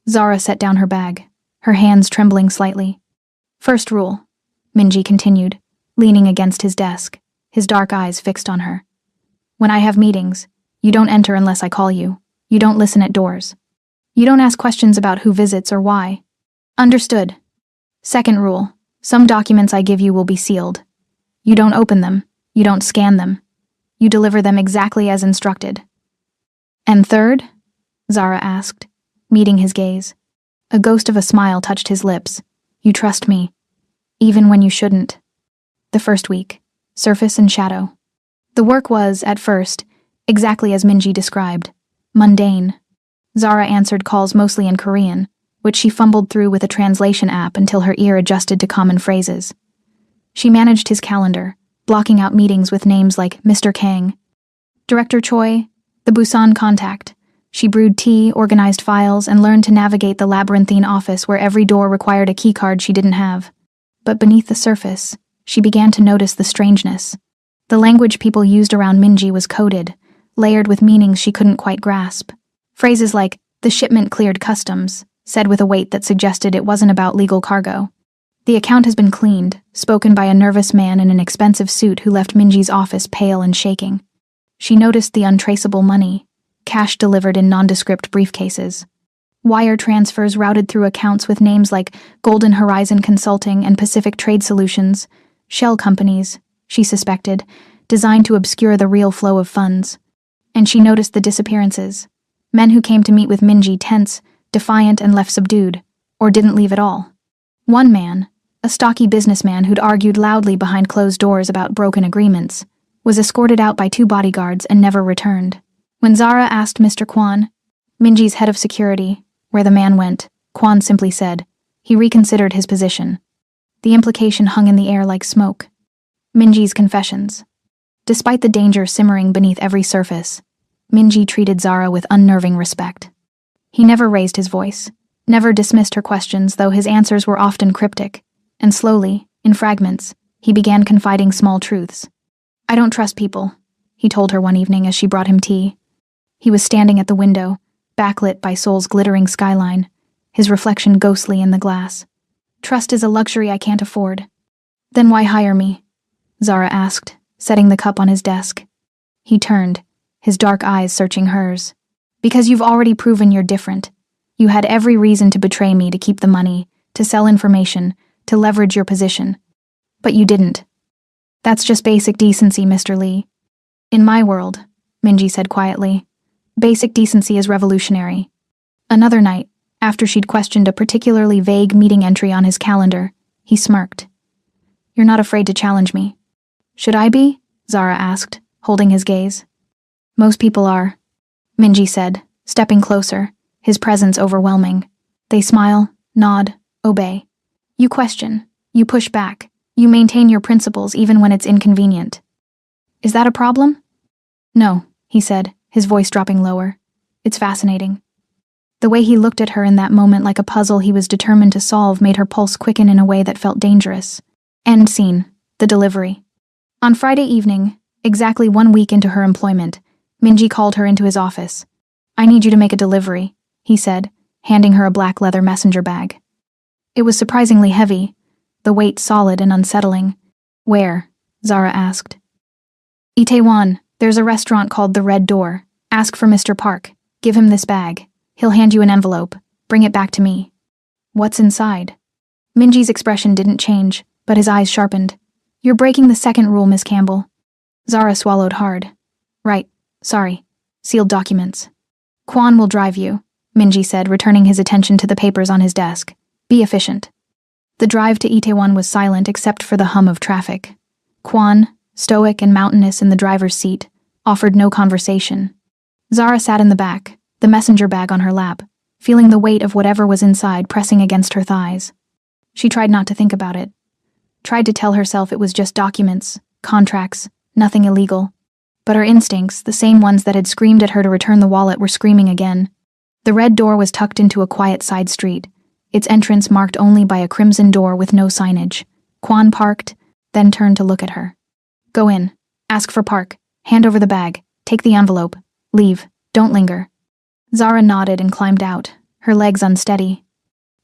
Zara set down her bag, her hands trembling slightly. "First rule," Minji continued, leaning against his desk, his dark eyes fixed on her. "When I have meetings, you don't enter unless I call you. You don't listen at doors. You don't ask questions about who visits or why. Understood. Second rule, some documents I give you will be sealed. You don't open them. You don't scan them. You deliver them exactly as instructed." "And third?" Zara asked, meeting his gaze. A ghost of a smile touched his lips. "You trust me, even when you shouldn't." The first week, surface and shadow. The work was, at first, exactly as Minji described, mundane. Zara answered calls mostly in Korean, which she fumbled through with a translation app until her ear adjusted to common phrases. She managed his calendar, blocking out meetings with names like Mr. Kang, Director Choi, the Busan contact. She brewed tea, organized files, and learned to navigate the labyrinthine office where every door required a keycard she didn't have. But beneath the surface, she began to notice the strangeness. The language people used around Minji was coded, layered with meanings she couldn't quite grasp. Phrases like, "the shipment cleared customs," said with a weight that suggested it wasn't about legal cargo. "The account has been cleaned," spoken by a nervous man in an expensive suit who left Minji's office pale and shaking. She noticed the untraceable money, cash delivered in nondescript briefcases. Wire transfers routed through accounts with names like Golden Horizon Consulting and Pacific Trade Solutions, shell companies, she suspected, designed to obscure the real flow of funds. And she noticed the disappearances. Men who came to meet with Minji tense, defiant, and left subdued, or didn't leave at all. One man, a stocky businessman who'd argued loudly behind closed doors about broken agreements, was escorted out by 2 bodyguards and never returned. When Zara asked Mr. Kwan, Minji's head of security, where the man went, Kwan simply said, he reconsidered his position. The implication hung in the air like smoke. Minji's confessions. Despite the danger simmering beneath every surface, Minji treated Zara with unnerving respect. He never raised his voice, never dismissed her questions, though his answers were often cryptic, and slowly, in fragments, he began confiding small truths. "I don't trust people," he told her one evening as she brought him tea. He was standing at the window, backlit by Seoul's glittering skyline, his reflection ghostly in the glass. "Trust is a luxury I can't afford." "Then why hire me?" Zara asked, setting the cup on his desk. He turned, his dark eyes searching hers. "Because you've already proven you're different. You had every reason to betray me to keep the money, to sell information, to leverage your position. But you didn't. That's just basic decency, Mr. Lee." "In my world," Minji said quietly, "basic decency is revolutionary." Another night, after she'd questioned a particularly vague meeting entry on his calendar, he smirked. "You're not afraid to challenge me." "Should I be?" Zara asked, holding his gaze. "Most people are," Minji said, stepping closer, his presence overwhelming. They smile, nod, obey. You question, you push back, you maintain your principles even when it's inconvenient. "Is that a problem?" "No," he said, his voice dropping lower. "It's fascinating." The way he looked at her in that moment like a puzzle he was determined to solve made her pulse quicken in a way that felt dangerous. End scene. The delivery. On Friday evening, exactly 1 week into her employment, Minji called her into his office. "I need you to make a delivery," he said, handing her a black leather messenger bag. It was surprisingly heavy, the weight solid and unsettling. "Where?" Zara asked. "Itaewon, there's a restaurant called The Red Door. Ask for Mr. Park. Give him this bag. He'll hand you an envelope. Bring it back to me." "What's inside?" Minji's expression didn't change, but his eyes sharpened. You're breaking the second rule, Miss Campbell. Zara swallowed hard. Right, sorry. Sealed documents. Quan will drive you, Minji said, returning his attention to the papers on his desk. Be efficient. The drive to Itaewon was silent except for the hum of traffic. Quan, stoic and mountainous in the driver's seat, offered no conversation. Zara sat in the back, the messenger bag on her lap, feeling the weight of whatever was inside pressing against her thighs. She tried not to think about it. Tried to tell herself it was just documents, contracts, nothing illegal. But her instincts, the same ones that had screamed at her to return the wallet, were screaming again. The red door was tucked into a quiet side street, its entrance marked only by a crimson door with no signage. Quan parked, then turned to look at her. Go in. Ask for Park. Hand over the bag. Take the envelope. Leave. Don't linger. Zara nodded and climbed out, her legs unsteady.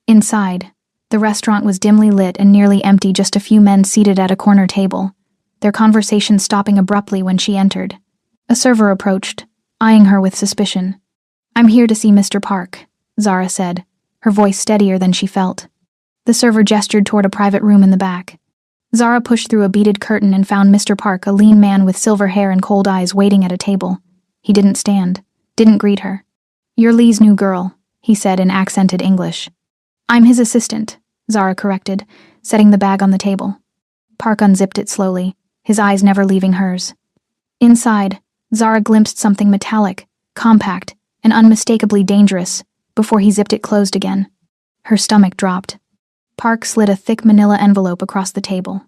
Inside, the restaurant was dimly lit and nearly empty, just a few men seated at a corner table, their conversation stopping abruptly when she entered. A server approached, eyeing her with suspicion. I'm here to see Mr. Park, Zara said, her voice steadier than she felt. The server gestured toward a private room in the back. Zara pushed through a beaded curtain and found Mr. Park, a lean man with silver hair and cold eyes, waiting at a table. He didn't stand, didn't greet her. You're Lee's new girl, he said in accented English. I'm his assistant, Zara corrected, setting the bag on the table. Park unzipped it slowly, his eyes never leaving hers. Inside, Zara glimpsed something metallic, compact, and unmistakably dangerous, before he zipped it closed again. Her stomach dropped. Park slid a thick manila envelope across the table.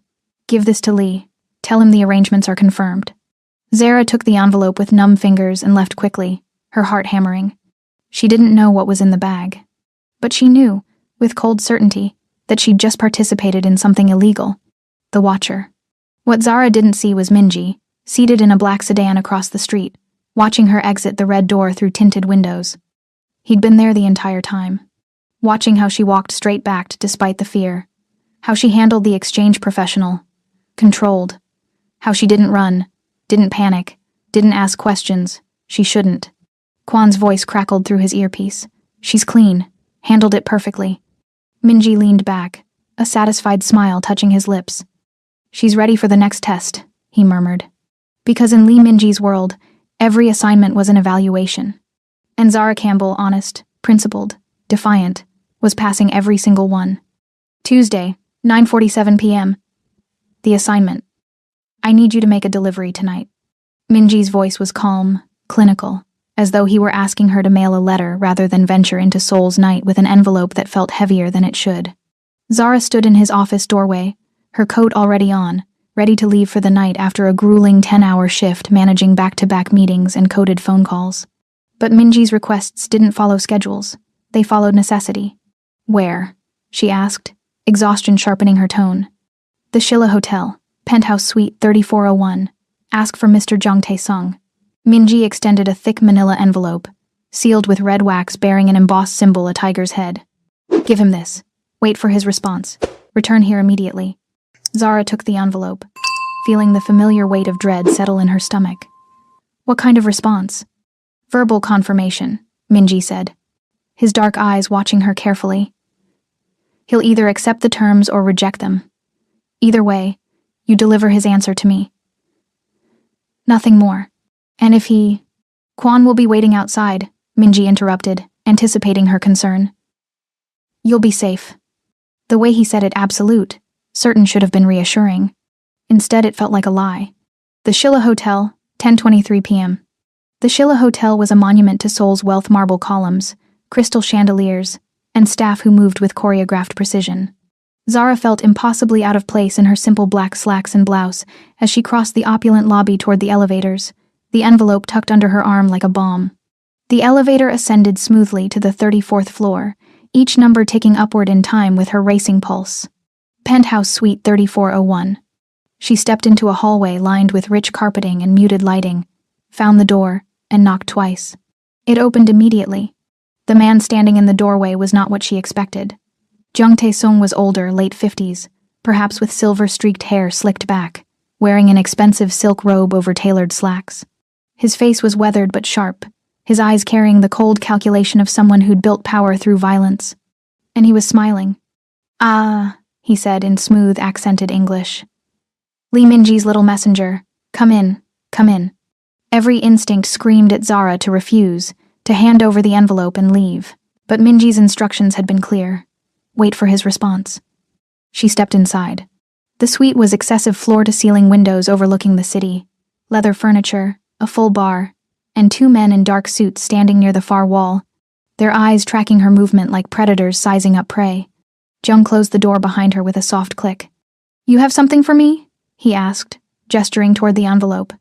Give this to Lee. Tell him the arrangements are confirmed. Zara took the envelope with numb fingers and left quickly, her heart hammering. She didn't know what was in the bag. But she knew, with cold certainty, that she'd just participated in something illegal. The Watcher. What Zara didn't see was Minji, seated in a black sedan across the street, watching her exit the red door through tinted windows. He'd been there the entire time, watching how she walked straight-backed despite the fear, how she handled the exchange professional, controlled, how she didn't run, didn't panic, didn't ask questions, she shouldn't. Quan's voice crackled through his earpiece. She's clean, handled it perfectly. Minji leaned back, a satisfied smile touching his lips. She's ready for the next test, he murmured. Because in Lee Minji's world, every assignment was an evaluation. And Zara Campbell, honest, principled, defiant, was passing every single one. Tuesday, 9:47 p.m. The assignment. I need you to make a delivery tonight. Minji's voice was calm, clinical, as though he were asking her to mail a letter rather than venture into Seoul's night with an envelope that felt heavier than it should. Zara stood in his office doorway, her coat already on, ready to leave for the night after a grueling 10-hour shift managing back-to-back meetings and coded phone calls. But Minji's requests didn't follow schedules. They followed necessity. Where? She asked, exhaustion sharpening her tone. The Shilla Hotel, Penthouse Suite 3401. Ask for Mr. Jung Tae-sung. Minji extended a thick manila envelope, sealed with red wax bearing an embossed symbol, a tiger's head. Give him this. Wait for his response. Return here immediately. Zara took the envelope, feeling the familiar weight of dread settle in her stomach. What kind of response? Verbal confirmation, Minji said, his dark eyes watching her carefully. He'll either accept the terms or reject them. Either way, you deliver his answer to me. Nothing more. And if he... Quan will be waiting outside, Minji interrupted, anticipating her concern. You'll be safe. The way he said it absolute, certain should have been reassuring. Instead, it felt like a lie. The Shilla Hotel, 10:23 p.m. The Shilla Hotel was a monument to Seoul's wealth: marble columns, crystal chandeliers, and staff who moved with choreographed precision. Zara felt impossibly out of place in her simple black slacks and blouse as she crossed the opulent lobby toward the elevators, the envelope tucked under her arm like a bomb. The elevator ascended smoothly to the 34th floor, each number ticking upward in time with her racing pulse. Penthouse Suite 3401. She stepped into a hallway lined with rich carpeting and muted lighting, found the door, and knocked twice. It opened immediately. The man standing in the doorway was not what she expected. Jung Tae-sung was older, late 50s, perhaps with silver-streaked hair slicked back, wearing an expensive silk robe over tailored slacks. His face was weathered but sharp, his eyes carrying the cold calculation of someone who'd built power through violence. And he was smiling. Ah, he said in smooth, accented English. Lee Minji's little messenger. Come in, come in. Every instinct screamed at Zara to refuse, to hand over the envelope and leave. But Minji's instructions had been clear. Wait for his response. She stepped inside. The suite was excessive floor-to-ceiling windows overlooking the city, leather furniture, a full bar, and two men in dark suits standing near the far wall, their eyes tracking her movement like predators sizing up prey. Jung closed the door behind her with a soft click. You have something for me? He asked, gesturing toward the envelope.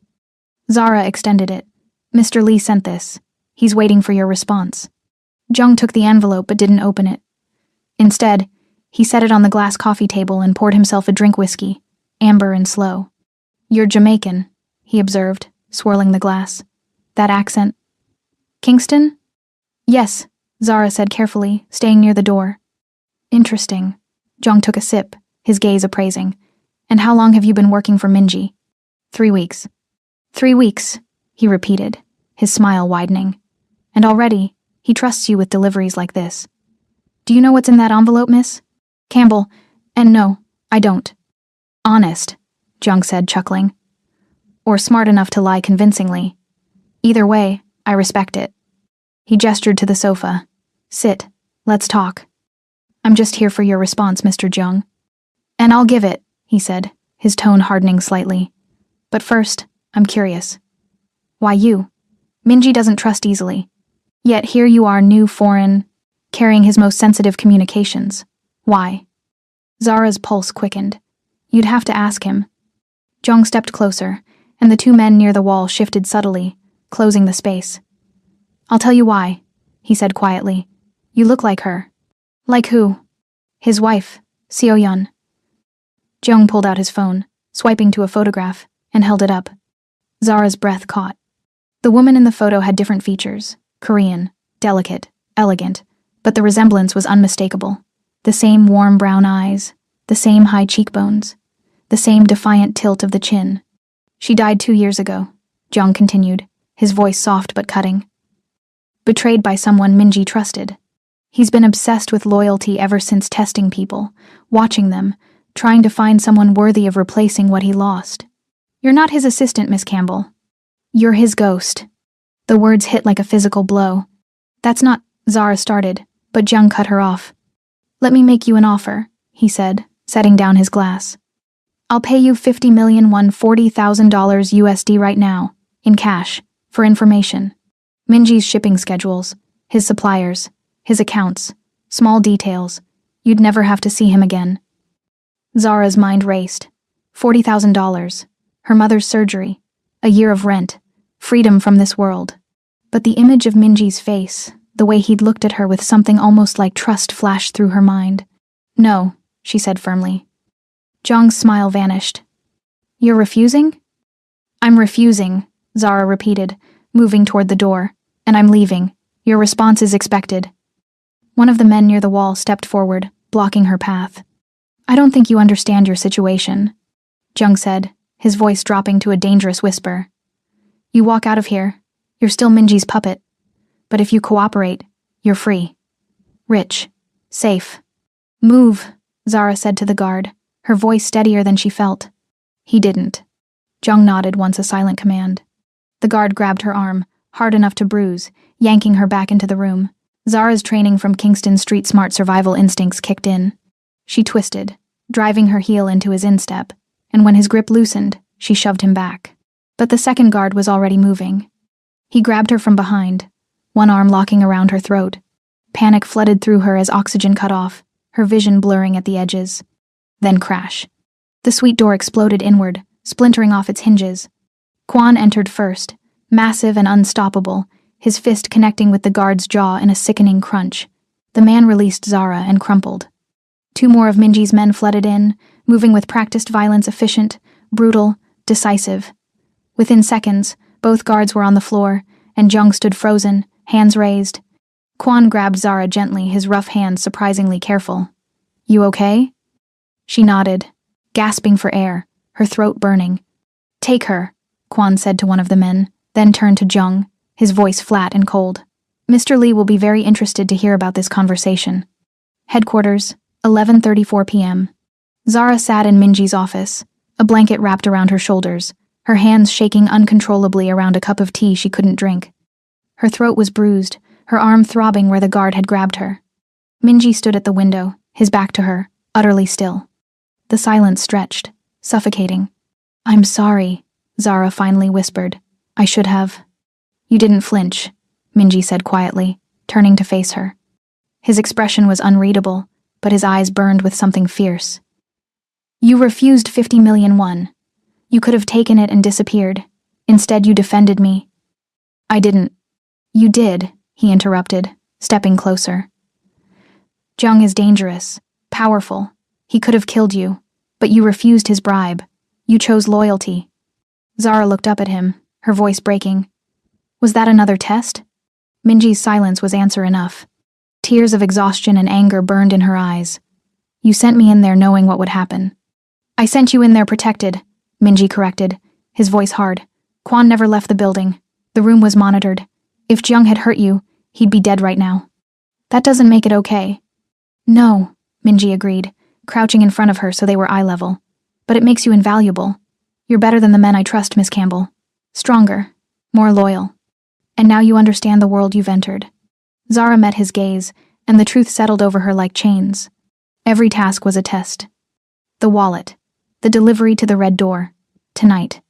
Zara extended it. Mr. Lee sent this. He's waiting for your response. Jung took the envelope but didn't open it. Instead, he set it on the glass coffee table and poured himself a drink whiskey, amber and slow. You're Jamaican, he observed, swirling the glass. That accent. Kingston? Yes, Zara said carefully, staying near the door. Interesting. Jung took a sip, his gaze appraising. And how long have you been working for Minji? 3 weeks. 3 weeks, he repeated, his smile widening. And already, he trusts you with deliveries like this. Do you know what's in that envelope, miss? Campbell, and no, I don't. Honest, Jung said, chuckling. Or smart enough to lie convincingly. Either way, I respect it. He gestured to the sofa. Sit, let's talk. I'm just here for your response, Mr. Jung. And I'll give it, he said, his tone hardening slightly. But first, I'm curious. Why you? Minji doesn't trust easily. Yet here you are, new, foreign, carrying his most sensitive communications. Why? Zara's pulse quickened. You'd have to ask him. Jung stepped closer, and the two men near the wall shifted subtly, closing the space. I'll tell you why, he said quietly. You look like her. Like who? His wife, Seo-yeon. Jung pulled out his phone, swiping to a photograph, and held it up. Zara's breath caught. The woman in the photo had different features. Korean, delicate, elegant, but the resemblance was unmistakable. The same warm brown eyes, the same high cheekbones, the same defiant tilt of the chin. She died 2 years ago, Jung continued, his voice soft but cutting. Betrayed by someone Minji trusted. He's been obsessed with loyalty ever since, testing people, watching them, trying to find someone worthy of replacing what he lost. You're not his assistant, Miss Campbell. You're his ghost. The words hit like a physical blow. That's not, Zara started, but Jung cut her off. Let me make you an offer, he said, setting down his glass. I'll pay you $40,040,000 USD right now, in cash, for information. Minji's shipping schedules, his suppliers, his accounts, small details. You'd never have to see him again. Zara's mind raced. $40,000, her mother's surgery, a year of rent, freedom from this world. But the image of Minji's face, the way he'd looked at her with something almost like trust flashed through her mind. No, she said firmly. Jung's smile vanished. You're refusing? I'm refusing, Zara repeated, moving toward the door. And I'm leaving. Your response is expected. One of the men near the wall stepped forward, blocking her path. I don't think you understand your situation, Jung said, his voice dropping to a dangerous whisper. You walk out of here, you're still Minji's puppet. But if you cooperate, you're free. Rich. Safe. Move, Zara said to the guard, her voice steadier than she felt. He didn't. Jung nodded once a silent command. The guard grabbed her arm, hard enough to bruise, yanking her back into the room. Zara's training from Kingston's street-smart survival instincts kicked in. She twisted, driving her heel into his instep, and when his grip loosened, she shoved him back. But the second guard was already moving. He grabbed her from behind, one arm locking around her throat. Panic flooded through her as oxygen cut off, her vision blurring at the edges. Then crash. The suite door exploded inward, splintering off its hinges. Kwon entered first, massive and unstoppable, his fist connecting with the guard's jaw in a sickening crunch. The man released Zara and crumpled. 2 more of Minji's men flooded in, moving with practiced violence, efficient, brutal, decisive. Within seconds, both guards were on the floor, and Jung stood frozen, hands raised. Kwon grabbed Zara gently, his rough hands surprisingly careful. You okay? She nodded, gasping for air, her throat burning. Take her, Kwon said to one of the men, then turned to Jung, his voice flat and cold. Mr. Lee will be very interested to hear about this conversation. Headquarters, 11:34 p.m. Zara sat in Minji's office, a blanket wrapped around her shoulders, her hands shaking uncontrollably around a cup of tea she couldn't drink. Her throat was bruised, her arm throbbing where the guard had grabbed her. Minji stood at the window, his back to her, utterly still. The silence stretched, suffocating. "I'm sorry," Zara finally whispered. "I should have." "You didn't flinch," Minji said quietly, turning to face her. His expression was unreadable, but his eyes burned with something fierce. "You refused 50 million won. You could have taken it and disappeared. Instead, you defended me." "I didn't." "You did," he interrupted, stepping closer. "Jung is dangerous, powerful. He could have killed you, but you refused his bribe. You chose loyalty." Zara looked up at him, her voice breaking. "Was that another test?" Minji's silence was answer enough. Tears of exhaustion and anger burned in her eyes. "You sent me in there knowing what would happen." "I sent you in there protected," Minji corrected, his voice hard. "Kwon never left the building. The room was monitored. If Jung had hurt you, he'd be dead right now." "That doesn't make it okay." "No," Minji agreed, crouching in front of her so they were eye level. "But it makes you invaluable. You're better than the men I trust, Miss Campbell. Stronger, more loyal. And now you understand the world you've entered." Zara met his gaze, and the truth settled over her like chains. Every task was a test. The wallet, the delivery to the red door, tonight.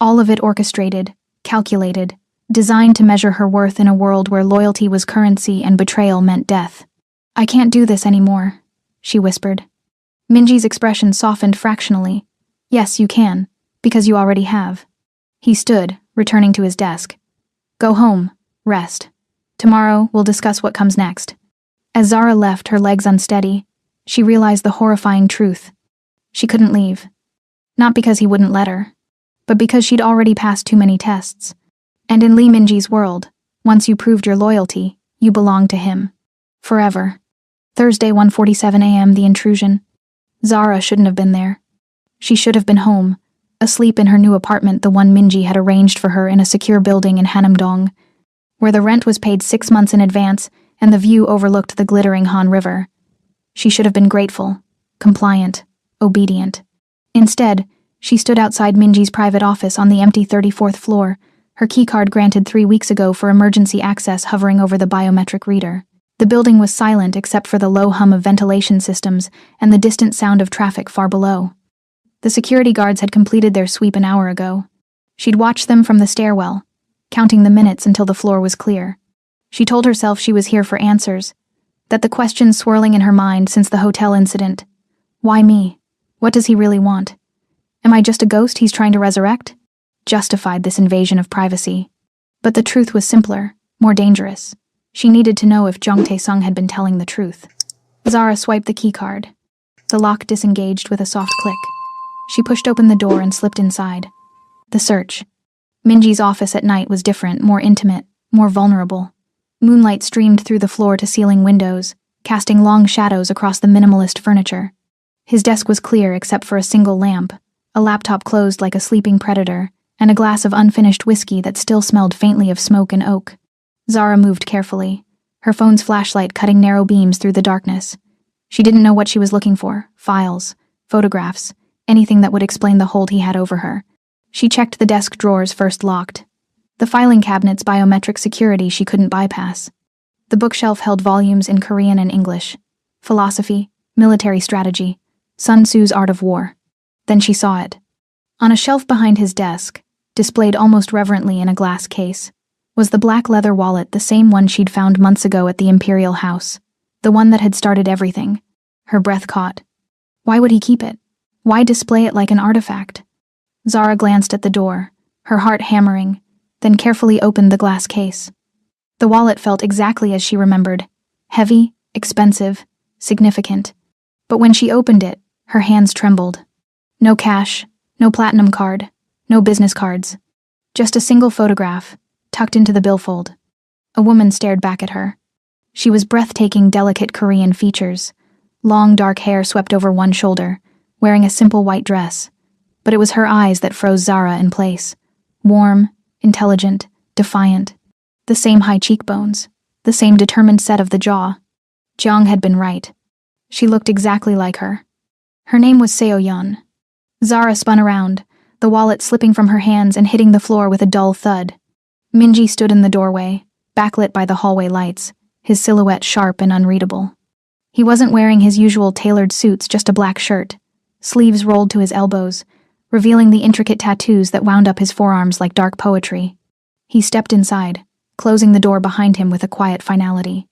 All of it orchestrated, calculated, designed to measure her worth in a world where loyalty was currency and betrayal meant death. "I can't do this anymore," she whispered. Minji's expression softened fractionally. "Yes, you can, because you already have." He stood, returning to his desk. "Go home, rest. Tomorrow, we'll discuss what comes next." As Zara left, her legs unsteady, she realized the horrifying truth. She couldn't leave. Not because he wouldn't let her, but because she'd already passed too many tests. And in Lee Minji's world, once you proved your loyalty, you belonged to him. Forever. Thursday, 1:47 a.m., the intrusion. Zara shouldn't have been there. She should have been home, asleep in her new apartment, the one Minji had arranged for her in a secure building in Hanamdong, where the rent was paid 6 months in advance and the view overlooked the glittering Han River. She should have been grateful, compliant, obedient. Instead, she stood outside Minji's private office on the empty 34th floor, her keycard granted 3 weeks ago for emergency access hovering over the biometric reader. The building was silent except for the low hum of ventilation systems and the distant sound of traffic far below. The security guards had completed their sweep an hour ago. She'd watched them from the stairwell, counting the minutes until the floor was clear. She told herself she was here for answers, that the questions swirling in her mind since the hotel incident. Why me? What does he really want? Am I just a ghost he's trying to resurrect? Justified this invasion of privacy. But the truth was simpler, more dangerous. She needed to know if Jung Tae-sung had been telling the truth. Zara swiped the keycard. The lock disengaged with a soft click. She pushed open the door and slipped inside. The search. Minji's office at night was different, more intimate, more vulnerable. Moonlight streamed through the floor-to-ceiling windows, casting long shadows across the minimalist furniture. His desk was clear except for a single lamp, a laptop closed like a sleeping predator, and a glass of unfinished whiskey that still smelled faintly of smoke and oak. Zara moved carefully, her phone's flashlight cutting narrow beams through the darkness. She didn't know what she was looking for: files, photographs, anything that would explain the hold he had over her. She checked the desk drawers first locked. The filing cabinet's biometric security she couldn't bypass. The bookshelf held volumes in Korean and English. Philosophy, military strategy, Sun Tzu's Art of War. Then she saw it. On a shelf behind his desk, displayed almost reverently in a glass case, was the black leather wallet, the same one she'd found months ago at the Imperial House, the one that had started everything. Her breath caught. Why would he keep it? Why display it like an artifact? Zara glanced at the door, her heart hammering, then carefully opened the glass case. The wallet felt exactly as she remembered, heavy, expensive, significant. But when she opened it, her hands trembled. No cash, no platinum card, no business cards. Just a single photograph, tucked into the billfold. A woman stared back at her. She was breathtaking, delicate Korean features, long dark hair swept over one shoulder, wearing a simple white dress. But it was her eyes that froze Zara in place. Warm, intelligent, defiant. The same high cheekbones, the same determined set of the jaw. Jung had been right. She looked exactly like her. Her name was Seo Yeon. Zara spun around, the wallet slipping from her hands and hitting the floor with a dull thud. Minji stood in the doorway, backlit by the hallway lights, his silhouette sharp and unreadable. He wasn't wearing his usual tailored suits, just a black shirt, sleeves rolled to his elbows, revealing the intricate tattoos that wound up his forearms like dark poetry. He stepped inside, closing the door behind him with a quiet finality.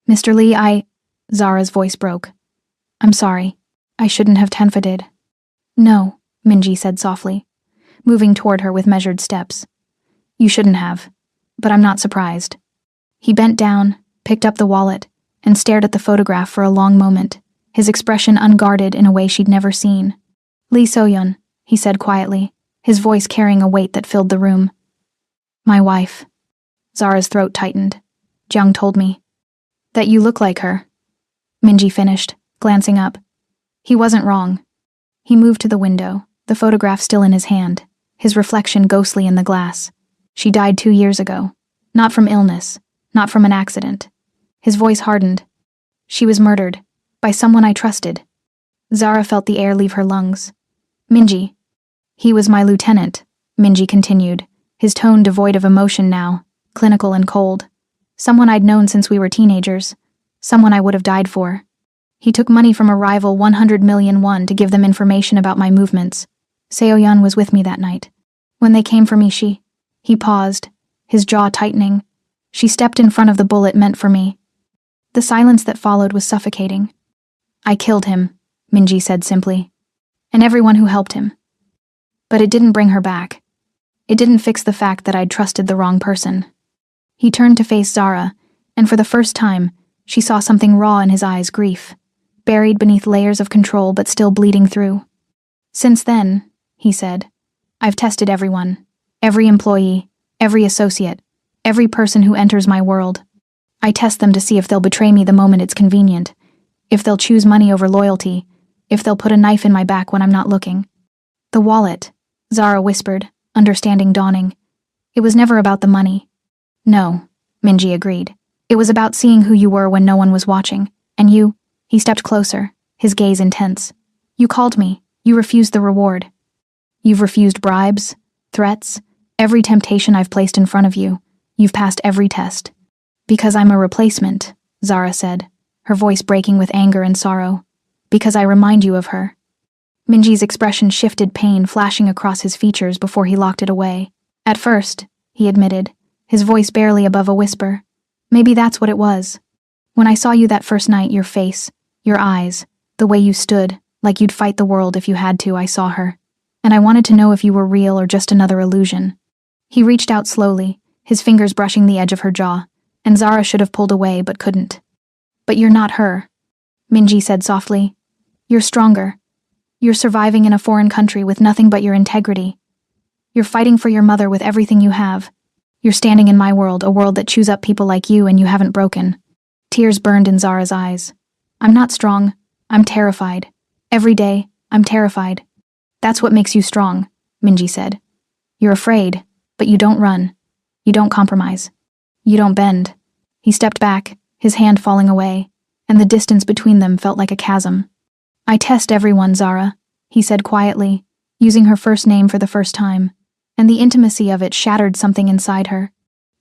"Mr. Lee, Zara's voice broke. "I'm sorry. I shouldn't have tenfaded." "No," Minji said softly, moving toward her with measured steps. "You shouldn't have, but I'm not surprised." He bent down, picked up the wallet, and stared at the photograph for a long moment, his expression unguarded in a way she'd never seen. "Lee So-yeon," he said quietly, his voice carrying a weight that filled the room. "My wife." Zara's throat tightened. "Jung told me that you look like her," Minji finished, glancing up. He wasn't wrong. He moved to the window, the photograph still in his hand, his reflection ghostly in the glass. "She died 2 years ago. Not from illness, not from an accident." His voice hardened. "She was murdered, by someone I trusted." Zara felt the air leave her lungs. "Minji." "He was my lieutenant," Minji continued, his tone devoid of emotion now, clinical and cold. "Someone I'd known since we were teenagers. Someone I would have died for. He took money from a rival 100 million won to give them information about my movements. Seo-yeon was with me that night. When they came for me, He paused, his jaw tightening. "She stepped in front of the bullet meant for me." The silence that followed was suffocating. "I killed him," Minji said simply. "And everyone who helped him. But it didn't bring her back. It didn't fix the fact that I'd trusted the wrong person." He turned to face Zara, and for the first time, she saw something raw in his eyes, grief, buried beneath layers of control but still bleeding through. "Since then," he said, "I've tested everyone, every employee, every associate, every person who enters my world. I test them to see if they'll betray me the moment it's convenient, if they'll choose money over loyalty, if they'll put a knife in my back when I'm not looking." "The wallet," Zara whispered, understanding dawning. "It was never about the money." "No," Minji agreed. "It was about seeing who you were when no one was watching. And you," he stepped closer, his gaze intense. "You called me. You refused the reward. You've refused bribes, threats, every temptation I've placed in front of you. You've passed every test." "Because I'm a replacement," Zara said, her voice breaking with anger and sorrow. "Because I remind you of her." Minji's expression shifted, pain flashing across his features before he locked it away. "At first," he admitted, his voice barely above a whisper. "Maybe that's what it was. When I saw you that first night, your face, your eyes, the way you stood, like you'd fight the world if you had to, I saw her. And I wanted to know if you were real or just another illusion." He reached out slowly, his fingers brushing the edge of her jaw, and Zara should have pulled away but couldn't. "But you're not her," Minji said softly. "You're stronger. You're surviving in a foreign country with nothing but your integrity. You're fighting for your mother with everything you have. You're standing in my world, a world that chews up people like you, and you haven't broken." Tears burned in Zara's eyes. "I'm not strong. I'm terrified. Every day, I'm terrified." "That's what makes you strong," Minji said. "You're afraid, but you don't run. You don't compromise. You don't bend." He stepped back, his hand falling away, and the distance between them felt like a chasm. "I test everyone, Zara," he said quietly, using her first name for the first time, and the intimacy of it shattered something inside her.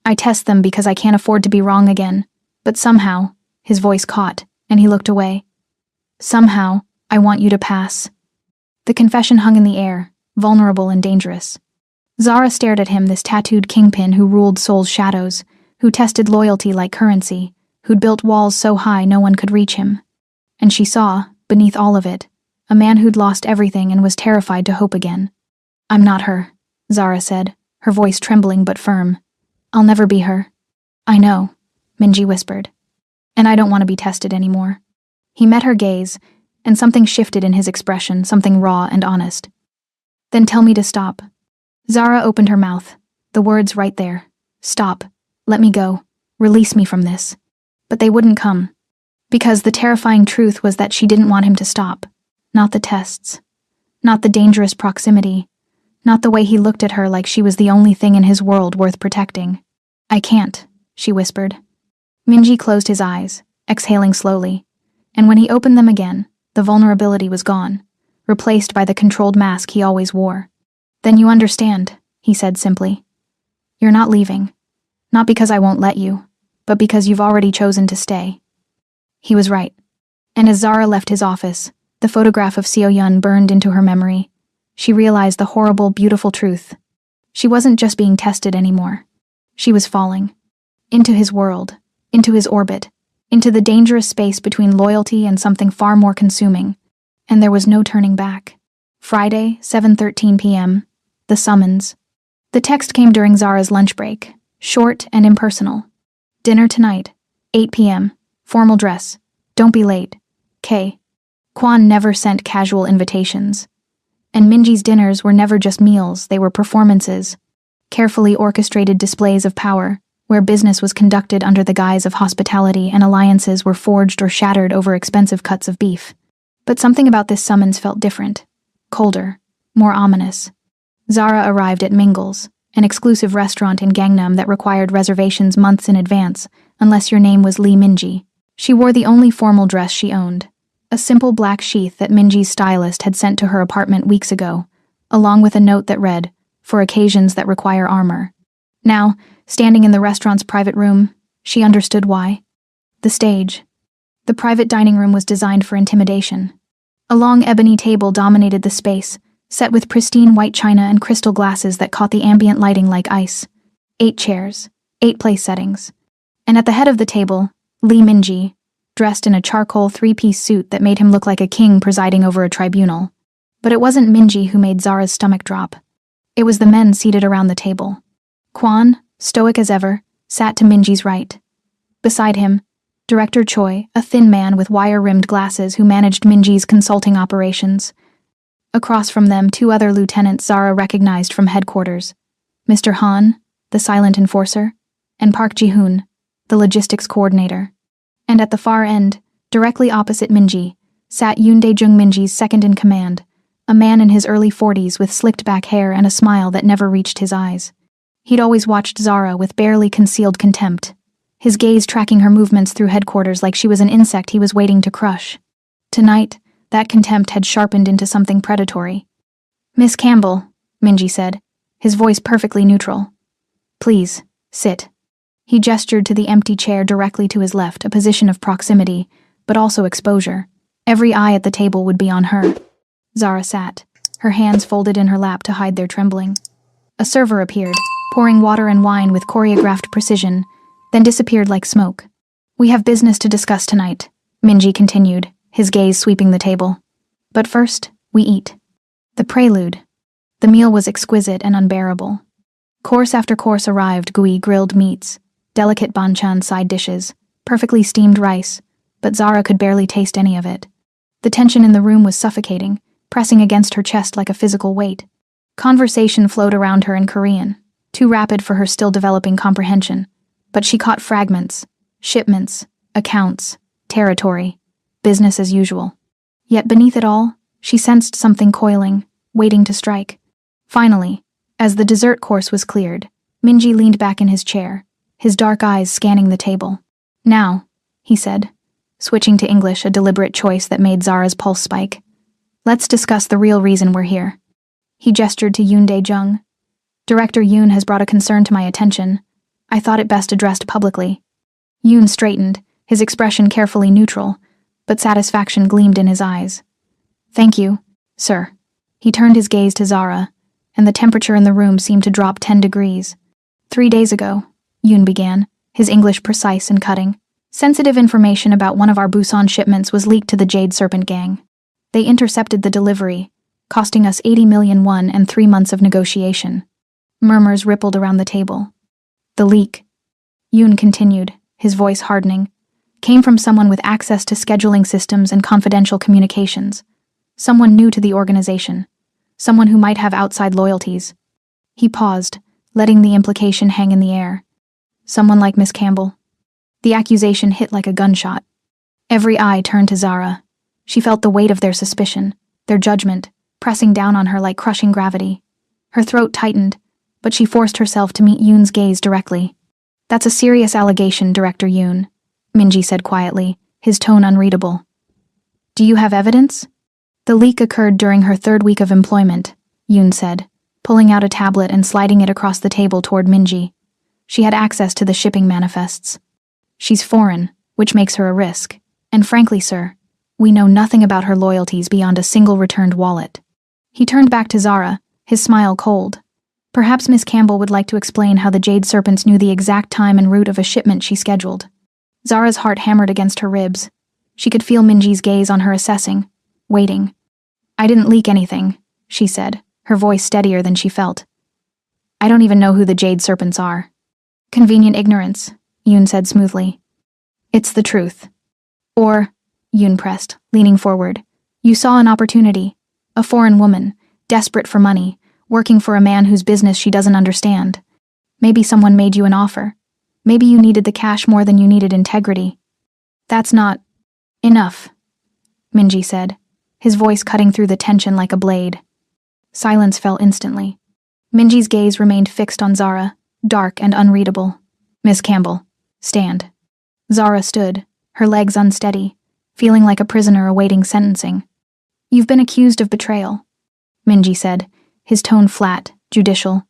"I test them because I can't afford to be wrong again. But somehow," his voice caught, and he looked away. "Somehow, I want you to pass." The confession hung in the air, vulnerable and dangerous. Zara stared at him, this tattooed kingpin who ruled Seoul's shadows, who tested loyalty like currency, who'd built walls so high no one could reach him. And she saw, beneath all of it, a man who'd lost everything and was terrified to hope again. "I'm not her," Zara said, her voice trembling but firm. "I'll never be her." "I know," Minji whispered. "And I don't want to be tested anymore." He met her gaze, and something shifted in his expression, something raw and honest. "Then tell me to stop." Zara opened her mouth, the words right there. "Stop. Let me go. Release me from this." But they wouldn't come. Because the terrifying truth was that she didn't want him to stop. Not the tests. Not the dangerous proximity. Not the way he looked at her like she was the only thing in his world worth protecting. "I can't," she whispered. Minji closed his eyes, exhaling slowly, and when he opened them again, the vulnerability was gone, replaced by the controlled mask he always wore. "Then you understand," he said simply. "You're not leaving. Not because I won't let you, but because you've already chosen to stay." He was right. And as Zara left his office, the photograph of Seo Yun burned into her memory. She realized the horrible, beautiful truth. She wasn't just being tested anymore. She was falling. Into his world, into his orbit, into the dangerous space between loyalty and something far more consuming. And there was no turning back. Friday, 7:13 p.m., the summons. The text came during Zara's lunch break, short and impersonal. "Dinner tonight, 8 p.m., formal dress. Don't be late. K." Kwan never sent casual invitations. And Minji's dinners were never just meals, they were performances. Carefully orchestrated displays of power, where business was conducted under the guise of hospitality and alliances were forged or shattered over expensive cuts of beef. But something about this summons felt different. Colder. More ominous. Zara arrived at Mingle's, an exclusive restaurant in Gangnam that required reservations months in advance, unless your name was Lee Minji. She wore the only formal dress she owned, a simple black sheath that Minji's stylist had sent to her apartment weeks ago, along with a note that read, "For occasions that require armor." Now, standing in the restaurant's private room, she understood why. The stage. The private dining room was designed for intimidation. A long ebony table dominated the space, set with pristine white china and crystal glasses that caught the ambient lighting like ice. 8 chairs, 8 place settings. And at the head of the table, Lee Minji, dressed in a charcoal 3-piece suit that made him look like a king presiding over a tribunal. But it wasn't Minji who made Zara's stomach drop. It was the men seated around the table. Kwan, stoic as ever, sat to Minji's right. Beside him, Director Choi, a thin man with wire-rimmed glasses who managed Minji's consulting operations. Across from them, 2 other lieutenants Zara recognized from headquarters, Mr. Han, the silent enforcer, and Park Ji-hoon, the logistics coordinator. And at the far end, directly opposite Minji, sat Yoon Dae-jung, Minji's second-in-command, a man in his early 40s with slicked-back hair and a smile that never reached his eyes. He'd always watched Zara with barely concealed contempt, his gaze tracking her movements through headquarters like she was an insect he was waiting to crush. Tonight, that contempt had sharpened into something predatory. "Miss Campbell," Minji said, his voice perfectly neutral. "Please, sit." He gestured to the empty chair directly to his left, a position of proximity, but also exposure. Every eye at the table would be on her. Zara sat, her hands folded in her lap to hide their trembling. A server appeared, pouring water and wine with choreographed precision, then disappeared like smoke. "We have business to discuss tonight," Minji continued, his gaze sweeping the table. "But first, we eat." The prelude. The meal was exquisite and unbearable. Course after course arrived, gooey grilled meats, delicate banchan side dishes, perfectly steamed rice, but Zara could barely taste any of it. The tension in the room was suffocating, pressing against her chest like a physical weight. Conversation flowed around her in Korean, too rapid for her still developing comprehension, but she caught fragments, shipments, accounts, territory, business as usual. Yet beneath it all, she sensed something coiling, waiting to strike. Finally, as the dessert course was cleared, Minji leaned back in his chair, his dark eyes scanning the table. "Now," he said, switching to English, a deliberate choice that made Zara's pulse spike. "Let's discuss the real reason we're here." He gestured to Yoon Dae-jung. "Director Yoon has brought a concern to my attention. I thought it best addressed publicly." Yoon straightened, his expression carefully neutral, but satisfaction gleamed in his eyes. "Thank you, sir." He turned his gaze to Zara, and the temperature in the room seemed to drop 10 degrees. 3 days ago, Yoon began, his English precise and cutting. "Sensitive information about one of our Busan shipments was leaked to the Jade Serpent Gang. They intercepted the delivery, costing us 80 million won and 3 months of negotiation." Murmurs rippled around the table. "The leak," Yoon continued, his voice hardening, "came from someone with access to scheduling systems and confidential communications. Someone new to the organization. Someone who might have outside loyalties." He paused, letting the implication hang in the air. "Someone like Miss Campbell?" The accusation hit like a gunshot. Every eye turned to Zara. She felt the weight of their suspicion, their judgment, pressing down on her like crushing gravity. Her throat tightened, but she forced herself to meet Yoon's gaze directly. "That's a serious allegation, Director Yoon," Minji said quietly, his tone unreadable. "Do you have evidence?" The leak occurred during her 3rd week of employment, Yoon said, pulling out a tablet and sliding it across the table toward Minji. She had access to the shipping manifests. She's foreign, which makes her a risk. And frankly, sir, we know nothing about her loyalties beyond a single returned wallet. He turned back to Zara, his smile cold. Perhaps Miss Campbell would like to explain how the Jade Serpents knew the exact time and route of a shipment she scheduled. Zara's heart hammered against her ribs. She could feel Minji's gaze on her, assessing, waiting. I didn't leak anything, she said, her voice steadier than she felt. I don't even know who the Jade Serpents are. Convenient ignorance, Yoon said smoothly. It's the truth. Or, Yoon pressed, leaning forward, you saw an opportunity. A foreign woman, desperate for money, working for a man whose business she doesn't understand. Maybe someone made you an offer. Maybe you needed the cash more than you needed integrity. That's not enough, Minji said, his voice cutting through the tension like a blade. Silence fell instantly. Minji's gaze remained fixed on Zara, dark and unreadable. Miss Campbell, stand. Zara stood, her legs unsteady, feeling like a prisoner awaiting sentencing. You've been accused of betrayal, Minji said, his tone flat, judicial.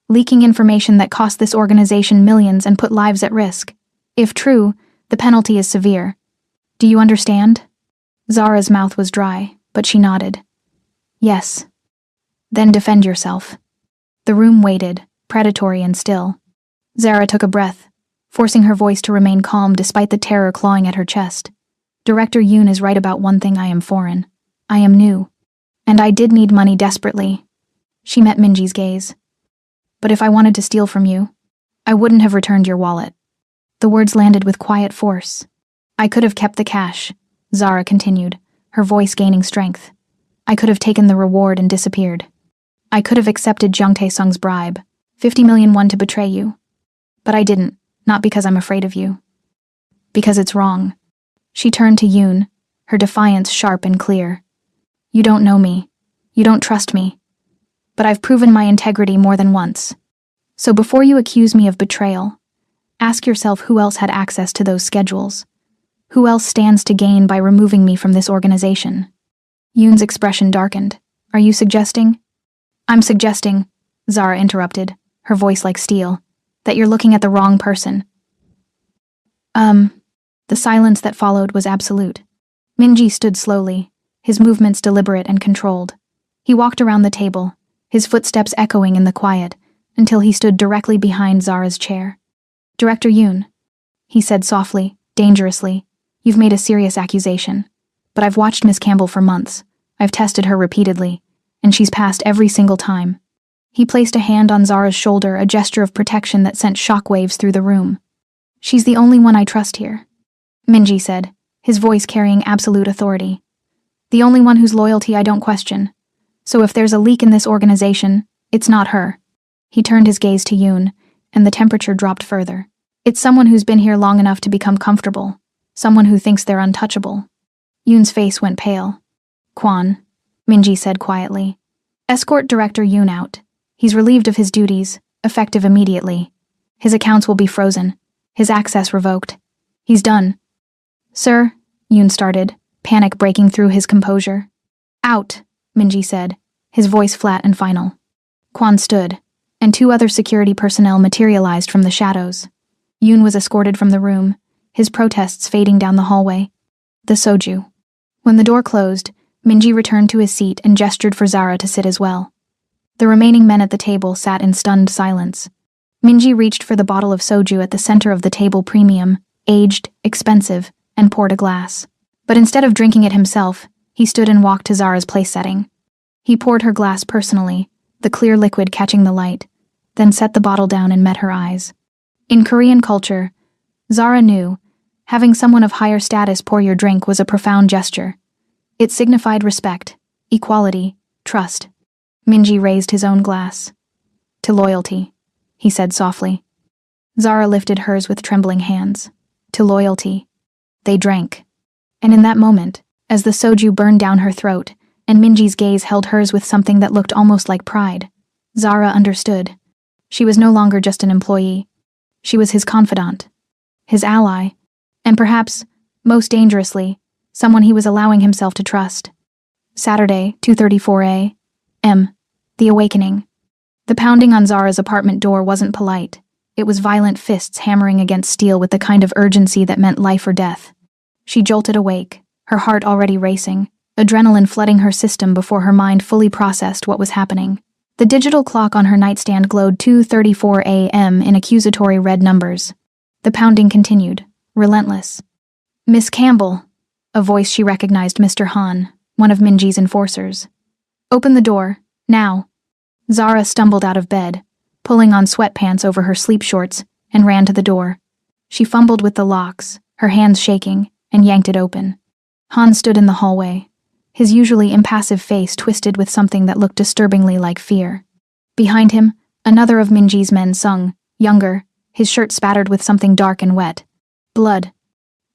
Leaking information that cost this organization millions and put lives at risk. If true, the penalty is severe. Do you understand? Zara's mouth was dry, but she nodded. Yes. Then defend yourself. The room waited, predatory and still. Zara took a breath, forcing her voice to remain calm despite the terror clawing at her chest. Director Yoon is right about one thing. I am foreign. I am new. And I did need money desperately. She met Minji's gaze. But if I wanted to steal from you, I wouldn't have returned your wallet. The words landed with quiet force. I could have kept the cash, Zara continued, her voice gaining strength. I could have taken the reward and disappeared. I could have accepted Jung Tae-sung's bribe, 50 million won to betray you. But I didn't, not because I'm afraid of you. Because it's wrong. She turned to Yoon, her defiance sharp and clear. You don't know me. You don't trust me. But I've proven my integrity more than once. So before you accuse me of betrayal, ask yourself who else had access to those schedules. Who else stands to gain by removing me from this organization? Yoon's expression darkened. Are you suggesting? I'm suggesting, Zara interrupted, her voice like steel, that you're looking at the wrong person. The silence that followed was absolute. Minji stood slowly, his movements deliberate and controlled. He walked around the table, his footsteps echoing in the quiet, until he stood directly behind Zara's chair. Director Yoon, he said softly, dangerously, you've made a serious accusation. But I've watched Miss Campbell for months. I've tested her repeatedly, and she's passed every single time. He placed a hand on Zara's shoulder, a gesture of protection that sent shockwaves through the room. She's the only one I trust here, Minji said, his voice carrying absolute authority. The only one whose loyalty I don't question. So if there's a leak in this organization, it's not her. He turned his gaze to Yoon, and the temperature dropped further. It's someone who's been here long enough to become comfortable, someone who thinks they're untouchable. Yoon's face went pale. Kwon, Minji said quietly. Escort Director Yoon out. He's relieved of his duties, effective immediately. His accounts will be frozen, his access revoked. He's done. Sir, Yoon started, panic breaking through his composure. Out, Minji said, his voice flat and final. Kwon stood, and 2 other security personnel materialized from the shadows. Yoon was escorted from the room, his protests fading down the hallway. The soju. When the door closed, Minji returned to his seat and gestured for Zara to sit as well. The remaining men at the table sat in stunned silence. Minji reached for the bottle of soju at the center of the table, premium, aged, expensive, and poured a glass. But instead of drinking it himself, he stood and walked to Zara's place setting. He poured her glass personally, the clear liquid catching the light, then set the bottle down and met her eyes. In Korean culture, Zara knew, having someone of higher status pour your drink was a profound gesture. It signified respect, equality, trust. Minji raised his own glass. To loyalty, he said softly. Zara lifted hers with trembling hands. To loyalty. They drank. And in that moment, as the soju burned down her throat, and Minji's gaze held hers with something that looked almost like pride, Zara understood. She was no longer just an employee. She was his confidant, his ally, and perhaps, most dangerously, someone he was allowing himself to trust. Saturday, 2:34 a.m. The awakening. The pounding on Zara's apartment door wasn't polite. It was violent fists hammering against steel with the kind of urgency that meant life or death. She jolted awake, her heart already racing, adrenaline flooding her system before her mind fully processed what was happening. The digital clock on her nightstand glowed 2:34 a.m. in accusatory red numbers. The pounding continued, relentless. "Miss Campbell," a voice she recognized, Mr. Han, one of Minji's enforcers. "Open the door, now." Zara stumbled out of bed, pulling on sweatpants over her sleep shorts, and ran to the door. She fumbled with the locks, her hands shaking, and yanked it open. Han stood in the hallway, his usually impassive face twisted with something that looked disturbingly like fear. Behind him, another of Minji's men sung, younger, his shirt spattered with something dark and wet. Blood.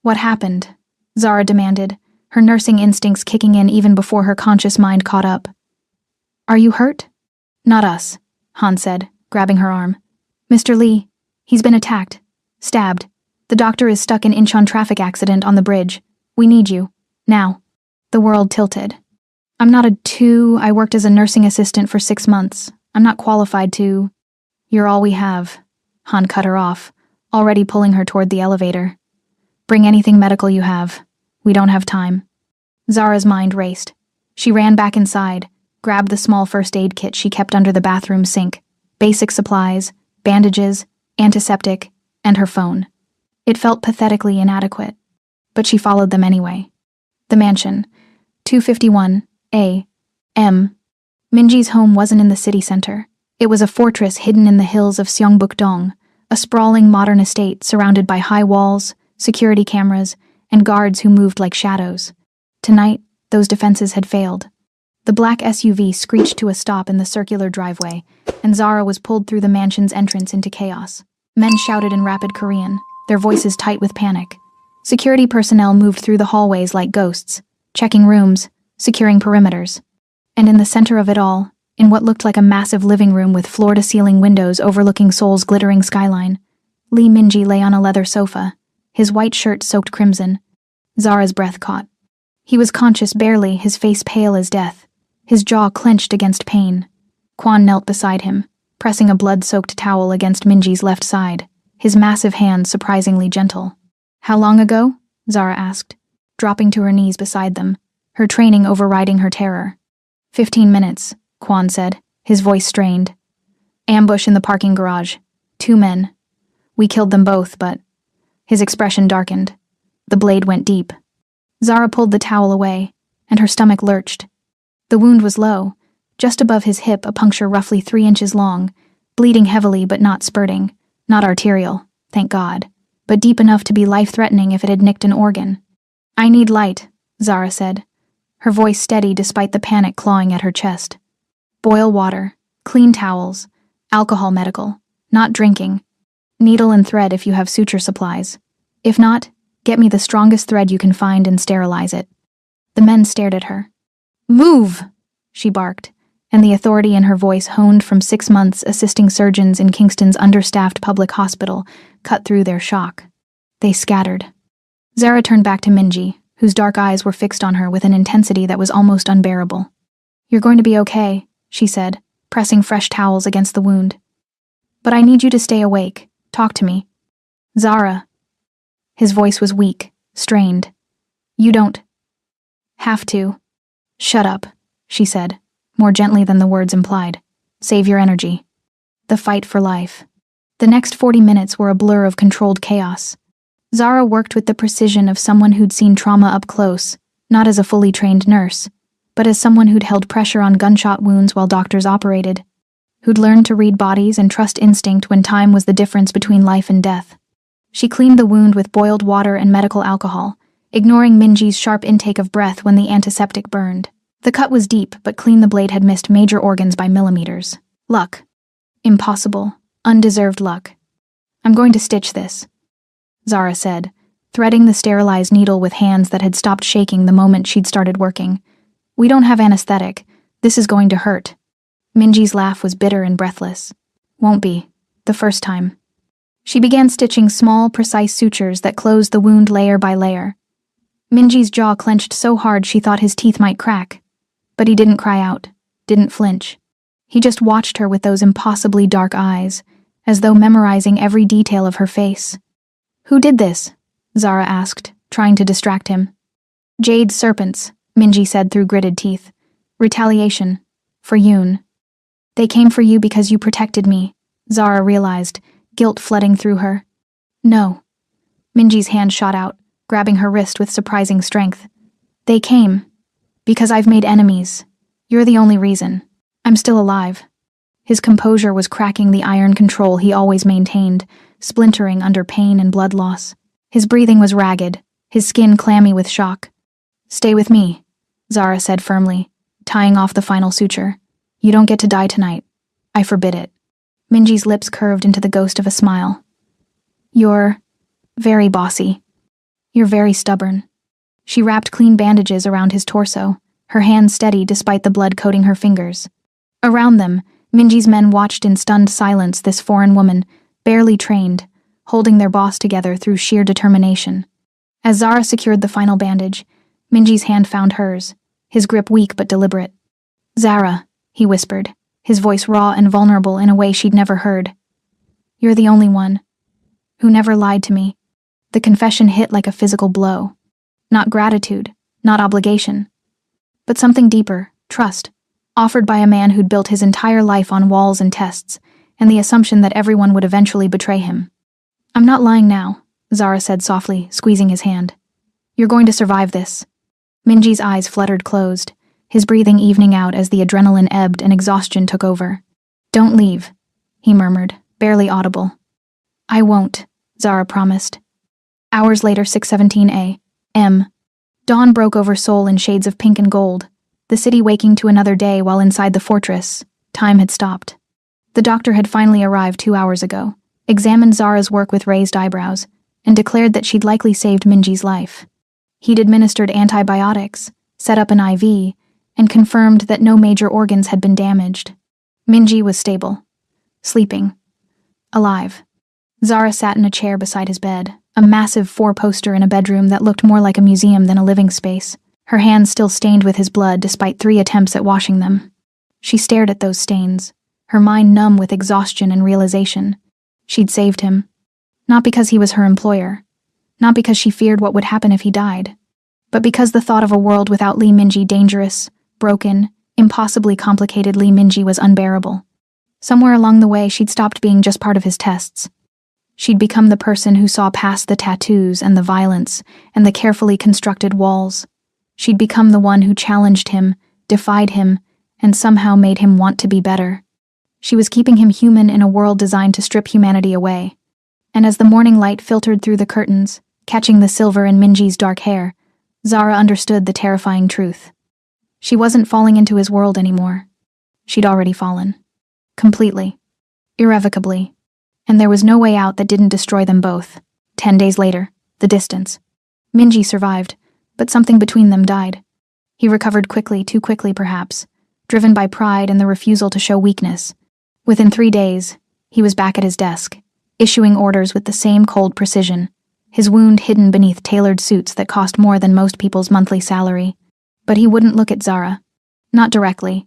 "What happened?" Zara demanded, her nursing instincts kicking in even before her conscious mind caught up. "Are you hurt?" "Not us," Han said, grabbing her arm. "Mr. Lee, he's been attacked. Stabbed. The doctor is stuck in Incheon traffic accident on the bridge. We need you. Now." The world tilted. "I'm not I worked as a nursing assistant for 6 months. I'm not qualified to—" "You're all we have." Han cut her off, already pulling her toward the elevator. "Bring anything medical you have. We don't have time." Zara's mind raced. She ran back inside, grabbed the small first aid kit she kept under the bathroom sink, basic supplies, bandages, antiseptic, and her phone. It felt pathetically inadequate, but she followed them anyway. The mansion, 2:51 a.m. Minji's home wasn't in the city center. It was a fortress hidden in the hills of Seongbuk-dong, a sprawling modern estate surrounded by high walls, security cameras, and guards who moved like shadows. Tonight, those defenses had failed. The black SUV screeched to a stop in the circular driveway, and Zara was pulled through the mansion's entrance into chaos. Men shouted in rapid Korean, their voices tight with panic. Security personnel moved through the hallways like ghosts, checking rooms, securing perimeters. And in the center of it all, in what looked like a massive living room with floor-to-ceiling windows overlooking Seoul's glittering skyline, Lee Minji lay on a leather sofa, his white shirt soaked crimson. Zara's breath caught. He was conscious barely, his face pale as death, his jaw clenched against pain. Kwon knelt beside him, pressing a blood-soaked towel against Minji's left side, his massive hands surprisingly gentle. "How long ago?" Zara asked, dropping to her knees beside them, her training overriding her terror. 15 minutes, Kwon said, his voice strained. "Ambush in the parking garage. 2 men. We killed them both, but—" His expression darkened. The blade went deep. Zara pulled the towel away, and her stomach lurched. The wound was low, just above his hip, a puncture roughly 3 inches long, bleeding heavily but not spurting, not arterial, thank God, but deep enough to be life-threatening if it had nicked an organ. "I need light," Zara said, her voice steady despite the panic clawing at her chest. "Boil water, clean towels, alcohol medical, not drinking. Needle and thread if you have suture supplies. If not, get me the strongest thread you can find and sterilize it." The men stared at her. "Move!" she barked, and the authority in her voice, honed from 6 months assisting surgeons in Kingston's understaffed public hospital, cut through their shock. They scattered. Zara turned back to Minji, whose dark eyes were fixed on her with an intensity that was almost unbearable. "You're going to be okay," she said, pressing fresh towels against the wound. "But I need you to stay awake. Talk to me." "Zara." His voice was weak, strained. "You don't have to." "Shut up," she said, more gently than the words implied. "Save your energy." The fight for life. The next 40 minutes were a blur of controlled chaos. Zara worked with the precision of someone who'd seen trauma up close, not as a fully trained nurse, but as someone who'd held pressure on gunshot wounds while doctors operated, who'd learned to read bodies and trust instinct when time was the difference between life and death. She cleaned the wound with boiled water and medical alcohol, ignoring Minji's sharp intake of breath when the antiseptic burned. The cut was deep, but clean the blade had missed major organs by millimeters. Luck. Impossible, undeserved luck. "I'm going to stitch this," Zara said, threading the sterilized needle with hands that had stopped shaking the moment she'd started working. "We don't have anesthetic. This is going to hurt." Minji's laugh was bitter and breathless. "Won't be. The first time." She began stitching small, precise sutures that closed the wound layer by layer. Minji's jaw clenched so hard she thought his teeth might crack. But he didn't cry out, didn't flinch. He just watched her with those impossibly dark eyes, as though memorizing every detail of her face. "Who did this?" Zara asked, trying to distract him. "Jade's serpents," Minji said through gritted teeth. "Retaliation. For Yoon." "They came for you because you protected me," Zara realized, guilt flooding through her. "No." Minji's hand shot out, grabbing her wrist with surprising strength. "They came because I've made enemies. You're the only reason. I'm still alive." His composure was cracking the iron control he always maintained, splintering under pain and blood loss. His breathing was ragged, his skin clammy with shock. "Stay with me," Zara said firmly, tying off the final suture. "You don't get to die tonight. I forbid it." Minji's lips curved into the ghost of a smile. "You're very bossy. You're very stubborn." She wrapped clean bandages around his torso, her hands steady despite the blood coating her fingers. Around them, Minji's men watched in stunned silence this foreign woman, barely trained, holding their boss together through sheer determination. As Zara secured the final bandage, Minji's hand found hers, his grip weak but deliberate. "Zara," he whispered, his voice raw and vulnerable in a way she'd never heard. "You're the only one who never lied to me." The confession hit like a physical blow. Not gratitude, not obligation, but something deeper, trust, offered by a man who'd built his entire life on walls and tests, and the assumption that everyone would eventually betray him. "I'm not lying now," Zara said softly, squeezing his hand. "You're going to survive this." Minji's eyes fluttered closed, his breathing evening out as the adrenaline ebbed and exhaustion took over. "Don't leave," he murmured, barely audible. "I won't," Zara promised. Hours later, 6:17 a.m. Dawn broke over Seoul in shades of pink and gold, the city waking to another day while inside the fortress, time had stopped. The doctor had finally arrived 2 hours ago, examined Zara's work with raised eyebrows, and declared that she'd likely saved Minji's life. He'd administered antibiotics, set up an IV, and confirmed that no major organs had been damaged. Minji was stable, sleeping, alive. Zara sat in a chair beside his bed, a massive 4-poster in a bedroom that looked more like a museum than a living space, her hands still stained with his blood despite 3 attempts at washing them. She stared at those stains, her mind numb with exhaustion and realization. She'd saved him. Not because he was her employer, not because she feared what would happen if he died, but because the thought of a world without Lee Minji dangerous, broken, impossibly complicated Lee Minji was unbearable. Somewhere along the way, she'd stopped being just part of his tests. She'd become the person who saw past the tattoos and the violence and the carefully constructed walls. She'd become the one who challenged him, defied him, and somehow made him want to be better. She was keeping him human in a world designed to strip humanity away. And as the morning light filtered through the curtains, catching the silver in Minji's dark hair, Zara understood the terrifying truth. She wasn't falling into his world anymore. She'd already fallen. Completely. Irrevocably. And there was no way out that didn't destroy them both. 10 days later, the distance. Minji survived, but something between them died. He recovered quickly, too quickly perhaps, driven by pride and the refusal to show weakness. Within 3 days, he was back at his desk, issuing orders with the same cold precision, his wound hidden beneath tailored suits that cost more than most people's monthly salary. But he wouldn't look at Zara. Not directly.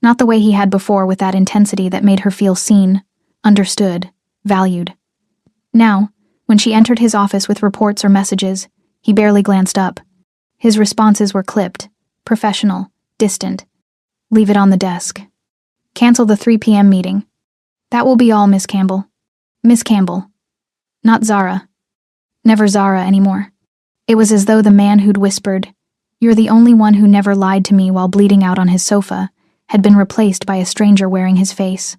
Not the way he had before, with that intensity that made her feel seen, understood, valued. Now, when she entered his office with reports or messages, he barely glanced up. His responses were clipped, professional, distant. "Leave it on the desk. Cancel the 3 p.m. meeting. That will be all, Miss Campbell." Miss Campbell. Not Zara. Never Zara anymore. It was as though the man who'd whispered, "You're the only one who never lied to me," while bleeding out on his sofa, had been replaced by a stranger wearing his face.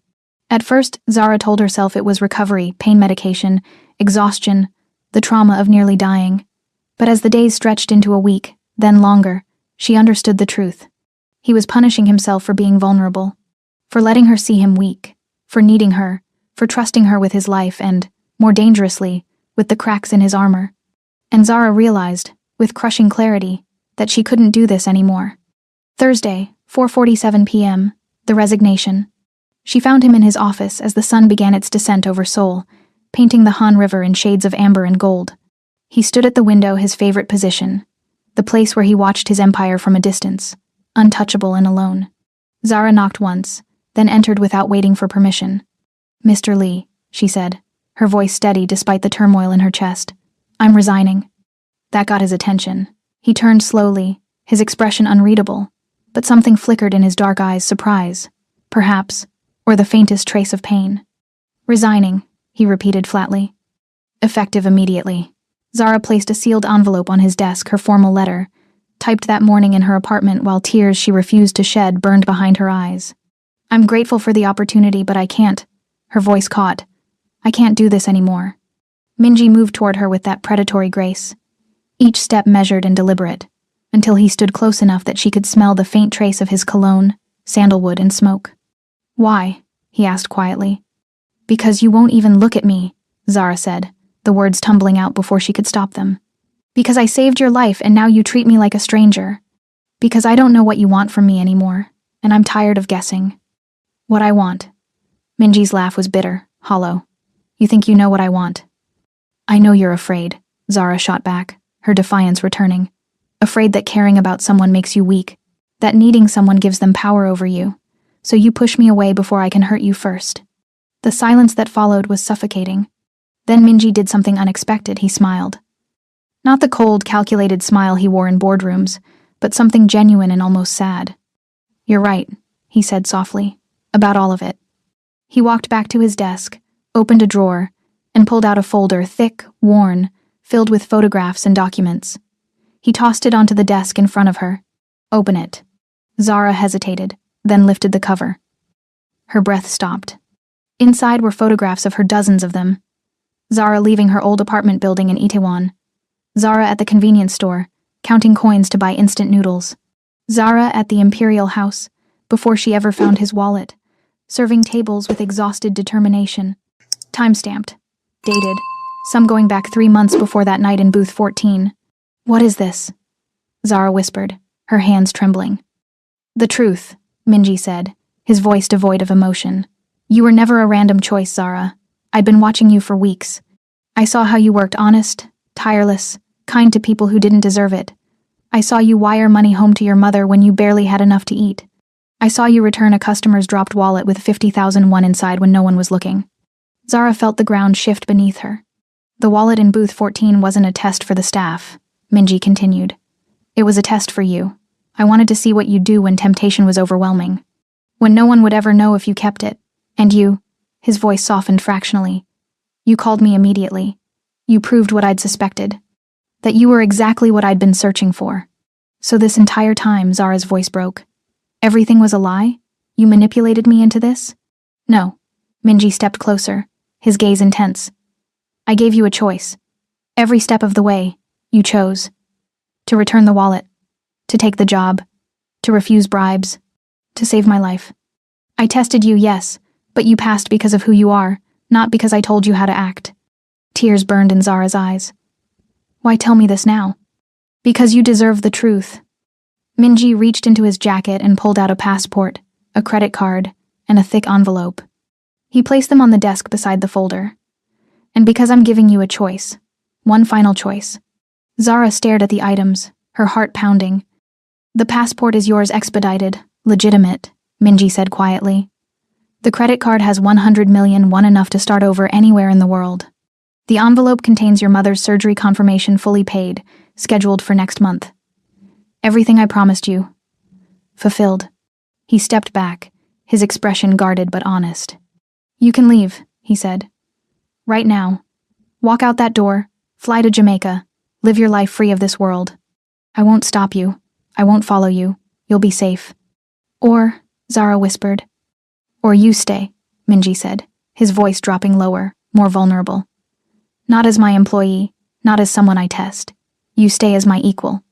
At first, Zara told herself it was recovery, pain medication, exhaustion, the trauma of nearly dying. But as the days stretched into a week, then longer, she understood the truth. He was punishing himself for being vulnerable, for letting her see him weak, for needing her, for trusting her with his life and, more dangerously, with the cracks in his armor. And Zara realized, with crushing clarity, that she couldn't do this anymore. Thursday, 4:47 p.m., the resignation. She found him in his office as the sun began its descent over Seoul, painting the Han River in shades of amber and gold. He stood at the window, his favorite position, the place where he watched his empire from a distance, untouchable and alone. Zara knocked once, then entered without waiting for permission. "Mr. Lee," she said, her voice steady despite the turmoil in her chest. "I'm resigning." That got his attention. He turned slowly, his expression unreadable, but something flickered in his dark eyes, surprise, perhaps, or the faintest trace of pain. "Resigning," he repeated flatly. "Effective immediately." Zara placed a sealed envelope on his desk, her formal letter, typed that morning in her apartment while tears she refused to shed burned behind her eyes. "I'm grateful for the opportunity, but I can't." Her voice caught. "I can't do this anymore." Minji moved toward her with that predatory grace, each step measured and deliberate, until he stood close enough that she could smell the faint trace of his cologne, sandalwood, and smoke. "Why?" he asked quietly. "Because you won't even look at me," Zara said, the words tumbling out before she could stop them. "Because I saved your life and now you treat me like a stranger. Because I don't know what you want from me anymore, and I'm tired of guessing." "What I want." Minji's laugh was bitter, hollow. "You think you know what I want?" "I know you're afraid," Zara shot back, her defiance returning. "Afraid that caring about someone makes you weak, that needing someone gives them power over you. So you push me away before I can hurt you first." The silence that followed was suffocating. Then Minji did something unexpected. He smiled. Not the cold, calculated smile he wore in boardrooms, but something genuine and almost sad. "You're right," he said softly, "about all of it." He walked back to his desk, opened a drawer, and pulled out a folder, thick, worn, filled with photographs and documents. He tossed it onto the desk in front of her. "Open it." Zara hesitated, then lifted the cover. Her breath stopped. Inside were photographs of her, dozens of them. Zara leaving her old apartment building in Itaewon. Zara at the convenience store, counting coins to buy instant noodles. Zara at the Imperial House, before she ever found his wallet, serving tables with exhausted determination. Time-stamped. Dated. Some going back 3 months before that night in booth 14. "What is this?" Zara whispered, her hands trembling. "The truth," Minji said, his voice devoid of emotion. "You were never a random choice, Zara. I'd been watching you for weeks. I saw how you worked, honest, tireless, kind to people who didn't deserve it. I saw you wire money home to your mother when you barely had enough to eat. I saw you return a customer's dropped wallet with 50,001 inside when no one was looking." Zara felt the ground shift beneath her. "The wallet in booth 14 wasn't a test for the staff," Minji continued. "It was a test for you. I wanted to see what you'd do when temptation was overwhelming. When no one would ever know if you kept it. And you," his voice softened fractionally, "you called me immediately. You proved what I'd suspected. That you were exactly what I'd been searching for. So this entire time," Zara's voice broke, "everything was a lie? You manipulated me into this?" "No." Minji stepped closer, his gaze intense. "I gave you a choice. Every step of the way, you chose. To return the wallet. To take the job. To refuse bribes. To save my life. I tested you, yes, but you passed because of who you are, not because I told you how to act." Tears burned in Zara's eyes. "Why tell me this now?" "Because you deserve the truth." Minji reached into his jacket and pulled out a passport, a credit card, and a thick envelope. He placed them on the desk beside the folder. "And because I'm giving you a choice. One final choice." Zara stared at the items, her heart pounding. "The passport is yours, expedited, legitimate," Minji said quietly. "The credit card has 100 million, one enough to start over anywhere in the world. The envelope contains your mother's surgery confirmation, fully paid, scheduled for next month. Everything I promised you. Fulfilled." He stepped back, his expression guarded but honest. "You can leave," he said. "Right now. Walk out that door, fly to Jamaica, live your life free of this world. I won't stop you. I won't follow you. You'll be safe." "Or," Zara whispered. "Or you stay," Minji said, his voice dropping lower, more vulnerable. "Not as my employee, not as someone I test. You stay as my equal.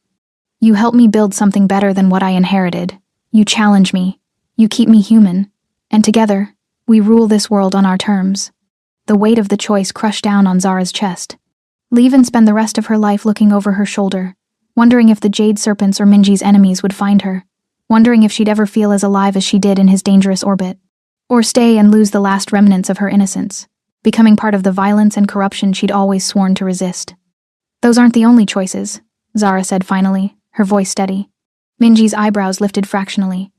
You help me build something better than what I inherited. You challenge me. You keep me human. And together, we rule this world on our terms." The weight of the choice crushed down on Zara's chest. Leave and spend the rest of her life looking over her shoulder, wondering if the Jade Serpents or Minji's enemies would find her, wondering if she'd ever feel as alive as she did in his dangerous orbit. Or stay and lose the last remnants of her innocence, becoming part of the violence and corruption she'd always sworn to resist. "Those aren't the only choices," Zara said finally, her voice steady. Minji's eyebrows lifted fractionally.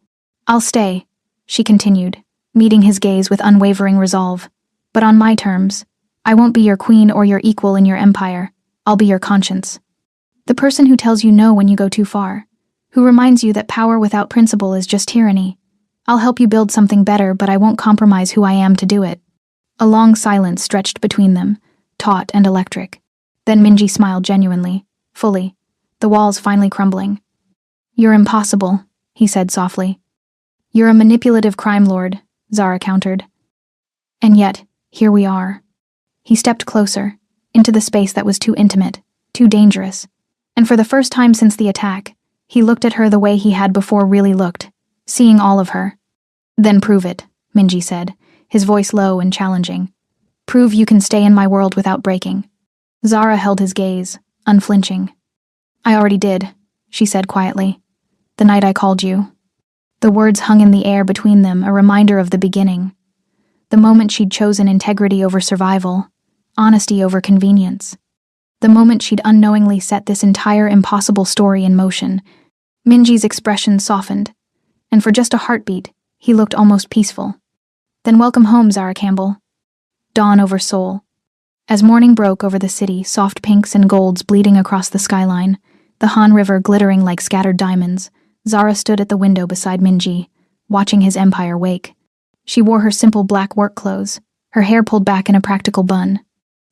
I'll stay, she continued, meeting his gaze with unwavering resolve. But on my terms. I won't be your queen or your equal in your empire. I'll be your conscience. The person who tells you no when you go too far. Who reminds you that power without principle is just tyranny. I'll help you build something better, but I won't compromise who I am to do it. A long silence stretched between them, taut and electric. Then Minji smiled genuinely, fully, the walls finally crumbling. You're impossible, he said softly. You're a manipulative crime lord, Zara countered. And yet, here we are. He stepped closer, into the space that was too intimate, too dangerous. And for the first time since the attack, he looked at her the way he had before really looked, seeing all of her. Then prove it, Minji said, his voice low and challenging. Prove you can stay in my world without breaking. Zara held his gaze, unflinching. I already did, she said quietly. The night I called you. The words hung in the air between them, a reminder of the beginning. The moment she'd chosen integrity over survival, honesty over convenience. The moment she'd unknowingly set this entire impossible story in motion. Minji's expression softened, and for just a heartbeat, he looked almost peaceful. Then welcome home, Zara Campbell. Dawn over Seoul. As morning broke over the city, soft pinks and golds bleeding across the skyline, the Han River glittering like scattered diamonds, Zara stood at the window beside Minji, watching his empire wake. She wore her simple black work clothes, her hair pulled back in a practical bun.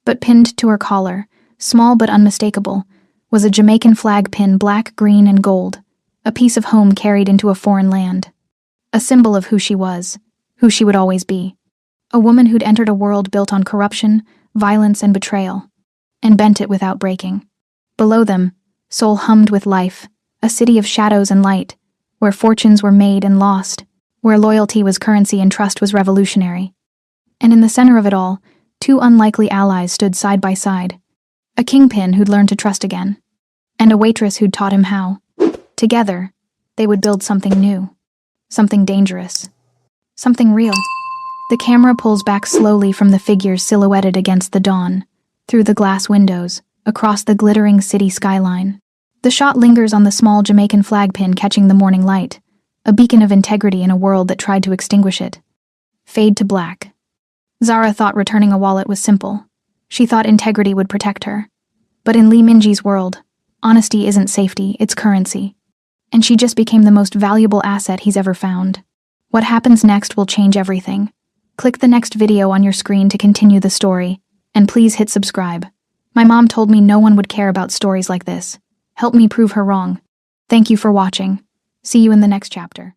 But pinned to her collar, small but unmistakable, was a Jamaican flag pin, black, green, and gold, a piece of home carried into a foreign land. A symbol of who she was, who she would always be. A woman who'd entered a world built on corruption, violence, and betrayal, and bent it without breaking. Below them, Seoul hummed with life, a city of shadows and light, where fortunes were made and lost, where loyalty was currency and trust was revolutionary. And in the center of it all, two unlikely allies stood side by side. A kingpin who'd learned to trust again, and a waitress who'd taught him how. Together, they would build something new, something dangerous, something real. The camera pulls back slowly from the figures silhouetted against the dawn, through the glass windows, across the glittering city skyline. The shot lingers on the small Jamaican flag pin catching the morning light, a beacon of integrity in a world that tried to extinguish it. Fade to black. Zara thought returning a wallet was simple. She thought integrity would protect her. But in Lee Minji's world, honesty isn't safety, it's currency. And she just became the most valuable asset he's ever found. What happens next will change everything. Click the next video on your screen to continue the story, and please hit subscribe. My mom told me no one would care about stories like this. Help me prove her wrong. Thank you for watching. See you in the next chapter.